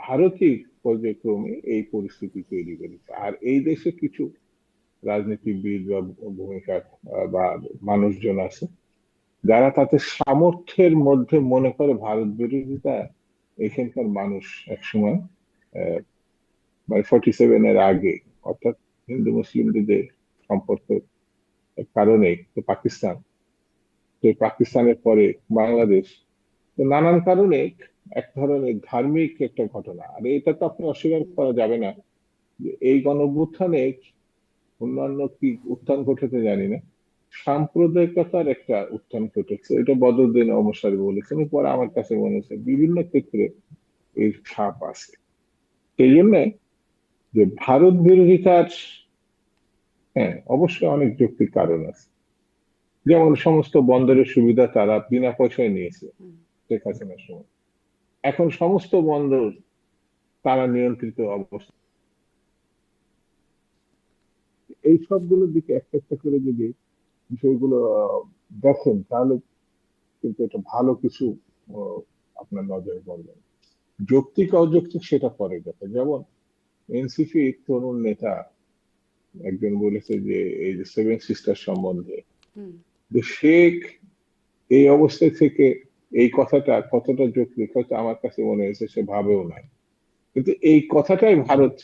ভারতই পর্যায়ক্রমে এই পরিস্থিতি তৈরি করেছে। আর এই দেশে কিছু রাজনীতিবিদ বা ভূমিকা বা মানুষজন আছে যারা তাদের সামর্থ্যের মধ্যে মনে করে ভারত বিরোধিতা এখানকার মানুষ একসময় মানে 47-এর আগে, অর্থাৎ হিন্দু মুসলিমদের যে সম্পর্কের কারণে তো পাকিস্তান, তো পাকিস্তানের পরে বাংলাদেশ, তো নানান কারণে এক ধরনের ধার্মিক একটা ঘটনা। আর এটা তো আপনি অস্বীকার করা যাবে না যে এই গণঅভ্যুত্থানে অন্যান্য কি উত্থান ঘটেছে জানি না, সাম্প্রদায়িকতার একটা উত্থান ঘটেছে। এটা বদরুদ্দীন অবসারী বলেছেন, পরে আমার কাছে মনে হচ্ছে বিভিন্ন ক্ষেত্রে এর ছাপ আছে। সেই জন্য যে ভারত বিরোধিতার, হ্যাঁ অবশ্যই অনেক যৌক্তিক কারণ আছে। যেমন সমস্ত বন্দরের সুবিধা তারা বিনা পয়সায় নিয়েছে হুম। শেখ হাসিনার সময়, এখন সমস্ত বন্দর তারা নিয়ন্ত্রিত অবস্থা। এই সবগুলোর দিকে একটা একটা করে যদি বিষয়গুলো দেখেন, তাহলে কিন্তু এটা ভালো কিছু আহ, আপনার নজরে পড়বে। যৌক্তিক অযৌক্তিক সেটা পরে কথা। যেমন এনসিপি তরুণ নেতা একজন বলেছে যে এই যে 7 সিস্টার সম্বন্ধে, হুম। যে শেখ এই অবস্থায় থেকে এই কথাটা কতটা যৌক্তিক হয়তো আমার কাছে মনে হয়েছে সে ভাবেও নাই। কিন্তু এই কথাটাই ভারত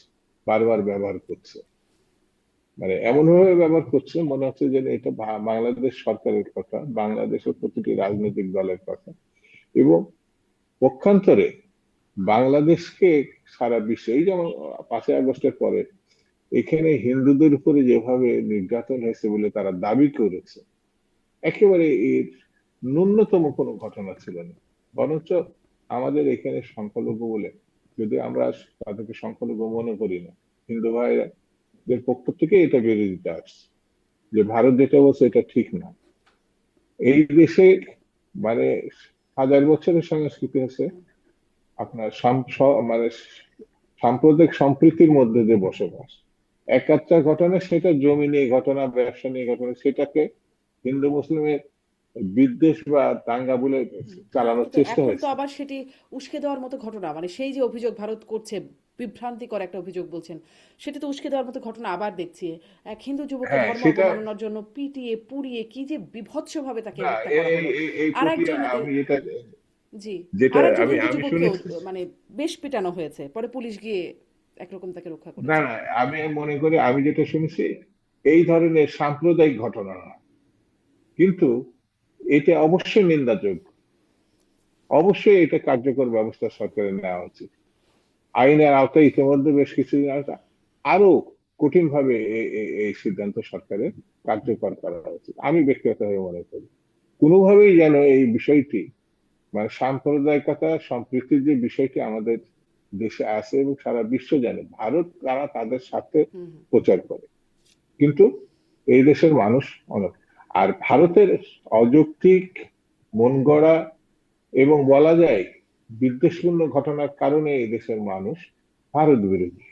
বারবার ব্যবহার করছে, মানে এমন ভাবে ব্যবহার করছে মনে হচ্ছে যে এটা বাংলাদেশ সরকারের কথা, বাংলাদেশের প্রতিটি রাজনৈতিক দলের কথা। এবং পক্ষান্তরে বাংলাদেশকে সারা বিশ্বে, এই যেমন 5ই আগস্টের পরে এখানে হিন্দুদের উপরে যেভাবে নির্যাতন হয়েছে বলে তারা দাবি করেছে, একেবারে এর ন্যূনতম কোনো ঘটনা ছিল না। বরঞ্চ আমাদের এখানে সংখ্যালঘু বলে, যদি আমরা তাদেরকে সংখ্যালঘু মনে করি না, হিন্দু ভাইদের পক্ষ থেকে এটা বিরোধিতা আসছে যে ভারত যেটা বলছে এটা ঠিক না। এই দেশে মানে 1000 বছরের সংস্কৃতি আছে আপনার মানে সাম্প্রদায়িক সম্প্রীতির মধ্যে যে বসবাস, এক একটা ঘটনা, সেটা জমি নিয়ে ঘটনা, ব্যবসা নিয়ে ঘটনা, সেটাকে হিন্দু মুসলিমের বিদ্বেষ বা দাঙ্গা বলে না, চালানোর কিন্তু চেষ্টা এখন তো হয়েছে। আবার সেটি উস্কে দেওয়ার মতো ঘটনা, মানে সেই যে অভিযোগ ভারত করছে, বিভ্রান্তিকর একটা অভিযোগ বলছেন, সেটা তো উস্কে দেওয়ার মতো ঘটনা আবার দেখছি। এক হিন্দু যুবককে হ্যাঁ ধর্ম সেটা অবমাননার জন্য পিটিয়ে পুড়িয়ে কি যে বিভৎসভাবে তাকে না, হত্যা করা হলো। এই আর প্রক্রিয়া একজন আমি যেটা জি, যেটা আর একজন আমি হিন্দু আমি যুবককেও শুনেছি। মানে বেশ পিটানো হয়েছে, পরে পুলিশ গিয়ে একরকম তাকে রক্ষা না করেছে। না, আমি মনে করি আমি যেটা শুনেছি এই ধরনের সাম্প্রদায়িক ঘটনা না, কিন্তু এটা অবশ্যই নিন্দাযোগ্য। অবশ্যই এটা কার্যকর ব্যবস্থা সরকারের নেওয়া উচিত। আইনের আওতায় ইতিমধ্যে বেশ কিছুদিন আগে আরো কঠিন ভাবে এই সিদ্ধান্ত সরকারের কার্যকর করা উচিত। আমি ব্যক্তিগতভাবে মনে করি কোনোভাবেই যেন এই বিষয়টি, মানে সাম্প্রদায়িকতা সম্প্রীতির যে বিষয়টি আমাদের দেশে আছে এবং সারা বিশ্ব জানে, ভারত তারা তাদের স্বার্থে হুম হুম। প্রচার করে, কিন্তু এই দেশের মানুষ অনেক। আর ভারতের অযৌক্তিক, মন গড়া এবং বলা যায় বিদ্বেষপূর্ণ ঘটনার কারণে এই দেশের মানুষ ভারত বিরোধী।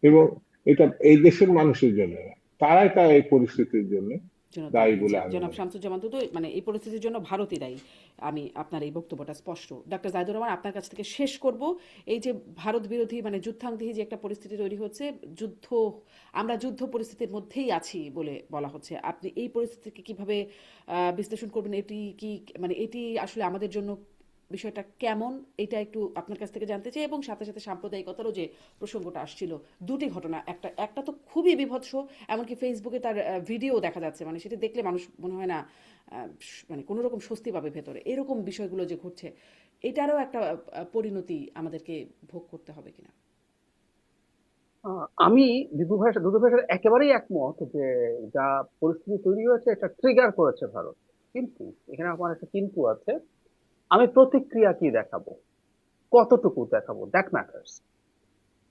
এবং এটা এই দেশের মানুষের জন্য না, তারাই এই পরিস্থিতির জন্য জন্য দায়ী। দায়ী বলে আচ্ছা, আমি জনাব মনে করি। শামসুজ্জামান দুদু, মানে এই পরিস্থিতির জন্য ভারতই দায়ী। আমি আপনার এই বক্তব্যটা স্পষ্ট। ডাক্তার জাহিদুর রহমান, আপনার কাছ থেকে শেষ করব। এই যে ভারত বিরোধী মানে যুদ্ধাঙ্গী যে একটা পরিস্থিতি তৈরি হচ্ছে, যুদ্ধ, আমরা যুদ্ধ পরিস্থিতির মধ্যেই আছি বলে বলা হচ্ছে। আপনি এই পরিস্থিতিকে কিভাবে বিশ্লেষণ করবেন? এটি কি, মানে এটি আসলে আমাদের জন্য বিষয়টা কেমন, এটা একটু আপনার কাছ থেকে জানতে চাই। এবং সাথে সাথে সাম্প্রদায়িকতারও যে প্রসঙ্গটা আসছিল, দুটি ঘটনা, একটা একটা তো খুবই বীভৎস, এমনকি ফেসবুকে তার ভিডিও দেখা যাচ্ছে, মানে সেটা দেখলে মানুষ মনে হয় না মানে কোনো রকম স্বস্তি পাবে ভেতরে। এরকম বিষয়গুলো যে ঘটছে, এটারও একটা পরিণতি আমাদেরকে ভোগ করতে হবে কিনা। আমি দুদু ভাইয়ের সাথে একেবারেই একমত যে যা পরিস্থিতি তৈরি হয়েছে এটা ট্রিগার করেছে ভারত। কিন্তু এখানে আমার একটা কিন্তু আছে। আমি প্রতিক্রিয়া কি দেখাবো, কতটুকু দেখাবো, দ্যাট ম্যাটার্স।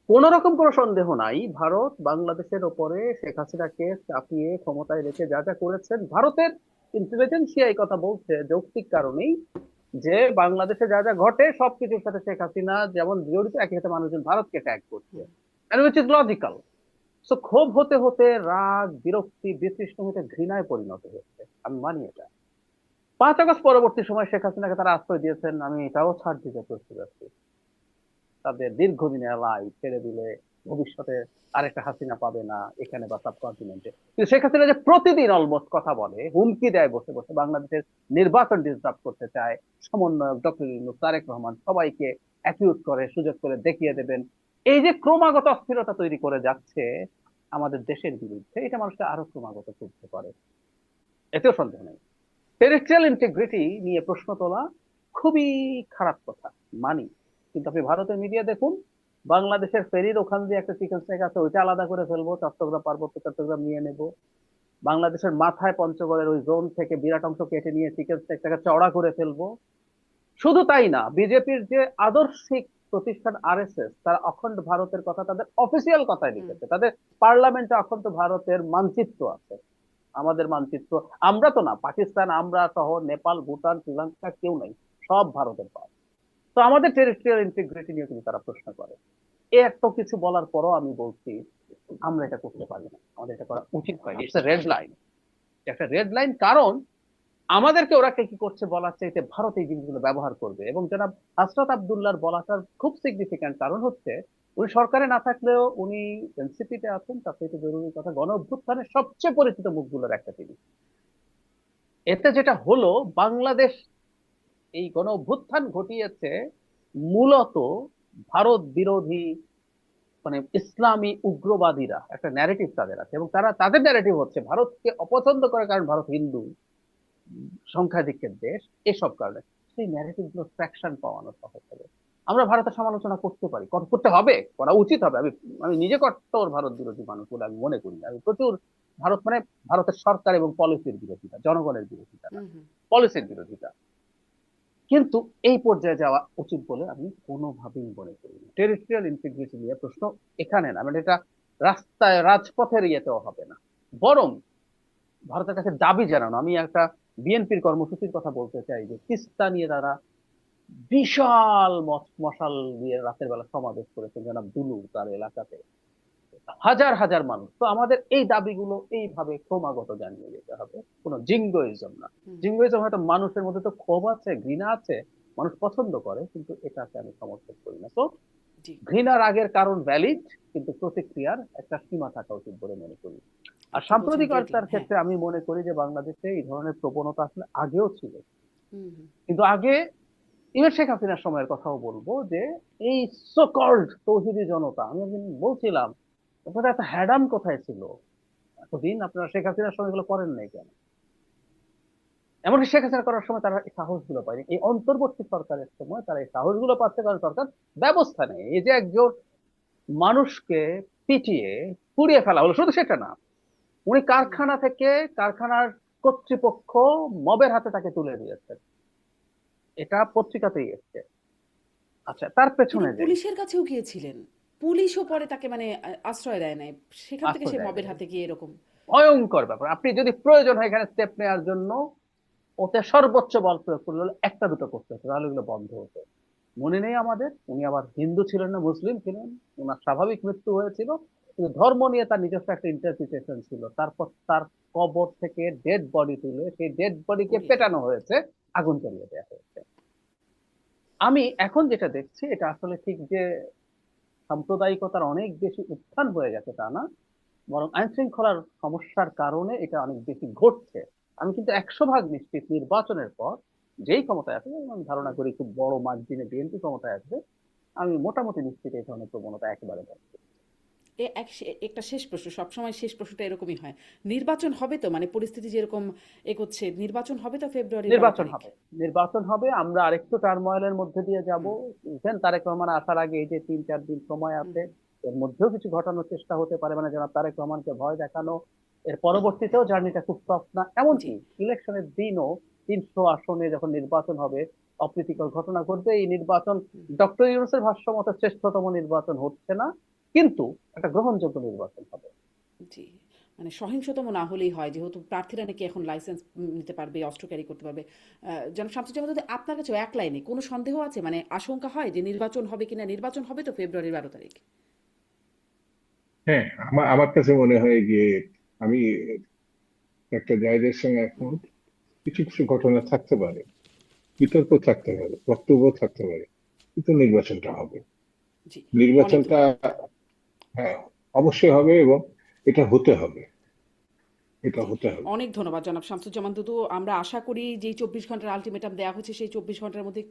কোন রকম কোনো সন্দেহ নাই, ভারত বাংলাদেশের ওপরে শেখ হাসিনাকে চাপিয়ে ক্ষমতায় রেখে যা যা করেছেন, ভারতের ইন্টেলিজেন্সিয়া এই কথা বলছে যৌক্তিক কারণেই যে বাংলাদেশে যা যা ঘটে সবকিছুর সাথে শেখ হাসিনা যেমন জড়িত, একই সাথে মানুষজন ভারতকে ট্যাগ করছে, hmm. And which is logical. So ক্ষোভ হতে হতে রাগ, বিরক্তি, বিতৃষ্ণ হতে ঘৃণায় পরিণত হচ্ছে, আমি মানি এটা। 5 আগস্ট পরবর্তী সময় শেখ হাসিনাকে তারা আশ্রয় দিয়েছেন, আমি এটাও ছাড় দিতে প্রস্তুত আছি। তাদের দীর্ঘদিনের লাই ছেড়ে দিলে ভবিষ্যতে আরেকটা হাসিনা পাবে না এখানে বা সাবকন্টিনেন্টে। কিন্তু শেখ হাসিনা যে প্রতিদিন অলমোস্ট কথা বলে, হুমকি দেয় বসে বসে, বাংলাদেশের নির্বাচন ডিস্টার্ব করতে চায়, সমন্বয়ক ডক্টর ইউনূস, তারেক রহমান সবাইকে অ্যাকিউজ করে, সুযোগ করে দেখিয়ে দেবেন, এই যে ক্রমাগত অস্থিরতা তৈরি করে যাচ্ছে আমাদের দেশের বিরুদ্ধে, এটা মানুষকে আরো ক্রমাগত করতে পারে, এতেও সন্দেহ নেই। টেরিtoriয়াল ইন্টিগ্রিটি নিয়ে প্রশ্ন তোলা খুবই খারাপ কথা, মানি। কিন্তু আপনি ভারতের মিডিয়া দেখুন, বাংলাদেশের ফেরির ওখান দিয়ে একটা চিকেন স্নেক আছে, ওইটা আলাদা করে ফেলবো, চট্টগ্রাম পার্বত্য চট্টগ্রাম নিয়ে নেব। বাংলাদেশের মাথায় পঞ্চগড়ের ওই জোন থেকে বিরাট অংশ কেটে নিয়ে চিকেন স্নেকটাকে চওড়া করে ফেলবো। শুধু তাই না, বিজেপির যে আদর্শিক প্রতিষ্ঠান আরএসএস, তারা অখণ্ড ভারতের কথা তাদের অফিসিয়াল কথায় হুম। লিখেছে, তাদের পার্লামেন্টে অখণ্ড ভারতের মানচিত্র আছে। আমাদের মানচিত্র, আমরা তো না, পাকিস্তান আমরা সহ নেপাল, ভুটান, শ্রীলঙ্কা কেউ নাই, সব ভারতের পাশ। তো আমাদের টেরিtoriয়াল ইন্টিগ্রিটি নিয়ে কিন্তু তারা প্রশ্ন করে। এত কিছু বলার পরও আমি বলছি আমরা এটা করতে পারি না, আমাদের এটা করা উচিত হয়নি। ইটস রেড লাইন, একটা রেড লাইন। কারণ আমাদেরকে ওরা কি করছে বলার চাইতে ভারত এই জিনিসগুলো ব্যবহার করবে। এবং জনাব হাসরাত আব্দুল্লাহর বলাটার খুব সিগনিফিক্যান্ট কারণ হচ্ছে, উনি সরকারে না থাকলেও উনি এনসিপিতে আছেন, তার থেকে জরুরি কথা, গণ অভ্যুত্থানের সবচেয়ে পরিচিত মুখগুলোর একটা তিনি। এতে যেটা হলো, বাংলাদেশ এই গণ অভ্যুত্থান ঘটিয়েছে মূলত ভারত বিরোধী, মানে ইসলামী উগ্রবাদীরা, একটা ন্যারেটিভ তাদের আছে, এবং তারা তাদের ন্যারেটিভ হচ্ছে ভারতকে অপছন্দ করে কারণ ভারত হিন্দু, সংখ্যাধিক্যের দেশ, এসব কারণে। সেই ন্যারেটিভ গুলো ট্রাকশন পাওয়ানো সহজ হবে। আমরা ভারতের সমালোচনা করতে পারি, করতে হবে, করা উচিত হবে। আমি আমি নিজে কট্টর ভারত বিরোধী মানুষ বলে আমি মনে করি না। আমি প্রচুর ভারত মানে ভারতের সরকার এবং পলিসির বিরোধিতা, জনগণের বিরোধিতা না, হুম। হুম। পলিসির বিরোধিতা। কিন্তু এই পর্যায়ে যাওয়া উচিত বলে আমি কোনোভাবেই মনে করি না। টেরিtoriয়াল ইন্টিগ্রিটি নিয়ে প্রশ্ন এখানে না, মানে এটা রাস্তায় রাজপথের ইয়েতেও হবে না, বরং ভারতের কাছে দাবি জানানো। আমি একটা বিএনপির কর্মসূচির কথা বলতে চাই, যে তিস্তা নিয়ে তারা বিশাল মশাল দিয়ে রাতের বেলা সমাবেশ করেছেন জনাব দুলু তার এলাকাতে, হাজার হাজার মানুষ। তো আমাদের এই দাবিগুলো এইভাবে ক্রমাগত জানিয়ে যেতে হবে, কোনো জিঙ্গোইজম না। হুম। জিঙ্গোইজম হয়তো মানুষের মধ্যে তো ক্ষোভ আছে, ঘৃণা আছে, মানুষ পছন্দ করে, কিন্তু এটাকে আমি সমর্থন করি না। তো জি। ঘৃণা রাগের কারণ ভ্যালিড, কিন্তু প্রতিক্রিয়ার একটা সীমা থাকা উচিত বলে মনে করি। আর আপনি বলছেন রেড সাম্প্রতিকতার লাইন, হ্যাঁ। ক্ষেত্রে আমি মনে করি যে বাংলাদেশে এই ধরনের প্রবণতা আসলে আগেও ছিল। হুম। হুম। কিন্তু আগে, ইভেন শেখ হাসিনার সময়ের কথাও বলবো, যে এই সো কল্ড তৌহিদি জনতা, আমি একদিন বলছিলাম আপনাদের এত হ্যাডাম কোথায় ছিল এতদিন, আপনারা শেখ হাসিনার সময় এগুলো করেন নাই কেন? এমনকি শেখ হাসিনা করার সময় তারা এই সাহসগুলো পায়নি, এই অন্তর্বর্তী সরকারের সময় তারা এই সাহসগুলো পাচ্ছে, কারণ সরকার ব্যবস্থা নেই। এই যে একজন মানুষকে পিটিয়ে পুড়িয়ে ফেলা হলো, শুধু সেটা না, উনি হুম। কারখানা থেকে, কারখানার কর্তৃপক্ষ মবের হাতে তাকে তুলে দিয়েছেন, এটা পত্রিকাতেই এসছে। আচ্ছা, তার তিনি পেছনে যে পুলিশের কাছেও গিয়েছিলেন, পুলিশও পরে তাকে মানে আশ্রয় দেয় নাই, সেখান থেকে আশ্রয় সে দেয় মবের নাই, হাতে গিয়ে এরকম। ভয়ঙ্কর ব্যাপার। আপনি যদি প্রয়োজন হয় এখানে স্টেপ নেওয়ার জন্য, ওতে সর্বোচ্চ বল প্রয়োগ করলে হলে একটা দুটো করতে হতো, তাহলে এগুলো বন্ধ হতো। মনে নেই আমাদের, উনি আবার হিন্দু ছিলেন না মুসলিম ছিলেন, ওনার স্বাভাবিক মৃত্যু হয়েছিল, কিন্তু ধর্ম নিয়ে তার নিজস্ব একটা ইন্টারপ্রিটেশন ছিল। তারপর তার কবর থেকে ডেড বডি তুলে সেই ডেড বডিকে পুড়িয়ে পেটানো হয়েছে, আগুন জ্বালিয়ে দেওয়া হয়েছে। আমি এখন যেটা দেখছি এটা আসলে ঠিক যে সাম্প্রদায়িকতার অনেক বেশি উত্থান হয়ে গেছে তা না, বরং আইন শৃঙ্খলার সমস্যার কারণে এটা অনেক বেশি ঘটছে। আমি কিন্তু 100% নিশ্চিত নির্বাচনের পর যেই ক্ষমতায় আসবে, আমি ধারণা করি খুব বড় মার্জিনে বিএনপি ক্ষমতায় আসবে, আমি মোটামুটি নিশ্চিত এই ধরনের প্রবণতা একেবারে থাকবে। একটা শেষ প্রশ্ন, সবসময় শেষ প্রশ্নটা এরকমই হয়, নির্বাচন হবে তো, মানে পরিস্থিতি যেরকম এগোচ্ছে, নির্বাচন হবে তো ফেব্রুয়ারির 12 নির্বাচন তারিখ? হবে, নির্বাচন হবে, আমরা আরেকটু টার্ময়েলের মধ্যে দিয়ে যাব। হুম ইভেন তারেক রহমান আসার আগে এই যে 3-4 দিন সময় হুম আছে, হুম, এর মধ্যেও কিছু ঘটানোর চেষ্টা হতে পারে, মানে জনাব তারেক রহমানকে ভয় দেখানো। এর পরবর্তীতেও জার্নিটা খুব টফ না, জি এমনকি ইলেকশনের দিনও 300 আসনে যখন নির্বাচন হবে অপ্রীতিকর ঘটনা ঘটবে। এই নির্বাচন হুম, ডক্টর ইউনূসের ভাষ্য মতে শ্রেষ্ঠতম নির্বাচন হচ্ছে না, কিন্তু একটা গ্রহণযোগ্য নির্বাচন হবে। জি, মানে সহিংসতম না হলেই হয়, যেহেতু প্রার্থীরা নাকি এখন লাইসেন্স নিতে পারবে, অস্ত্র ক্যারি করতে পারবে। জনাব শামসুজ্জামান, যদি আপনার কাছে এক লাইনে কোনো সন্দেহ আছে, মানে আশঙ্কা হয় যে নির্বাচন হবে কিনা, নির্বাচন হবে তো ফেব্রুয়ারির 12 তারিখ? হ্যাঁ, আমার আমার কাছে মনে হয় যে আমি একটা জায়গার সঙ্গে হুম, এখন কিছু কিছু ঘটনা থাকতে পারে, বিতর্ক থাকতে পারে, বক্তব্য থাকতে পারে, কিন্তু নির্বাচনটা হবে। জি, অনেক নির্বাচনটা ধন্যবাদ। হ্যাঁ অবশ্যই হবে, এবং এটা হতে হবে, এটা জি, হতে হবে। অনেক ধন্যবাদ জনাব শামসুজ্জামান দুদু। আমরা আশা করি যেই 24 ঘন্টার আলটিমেটাম দেওয়া হচ্ছে সেই 24 ঘন্টার মধ্যে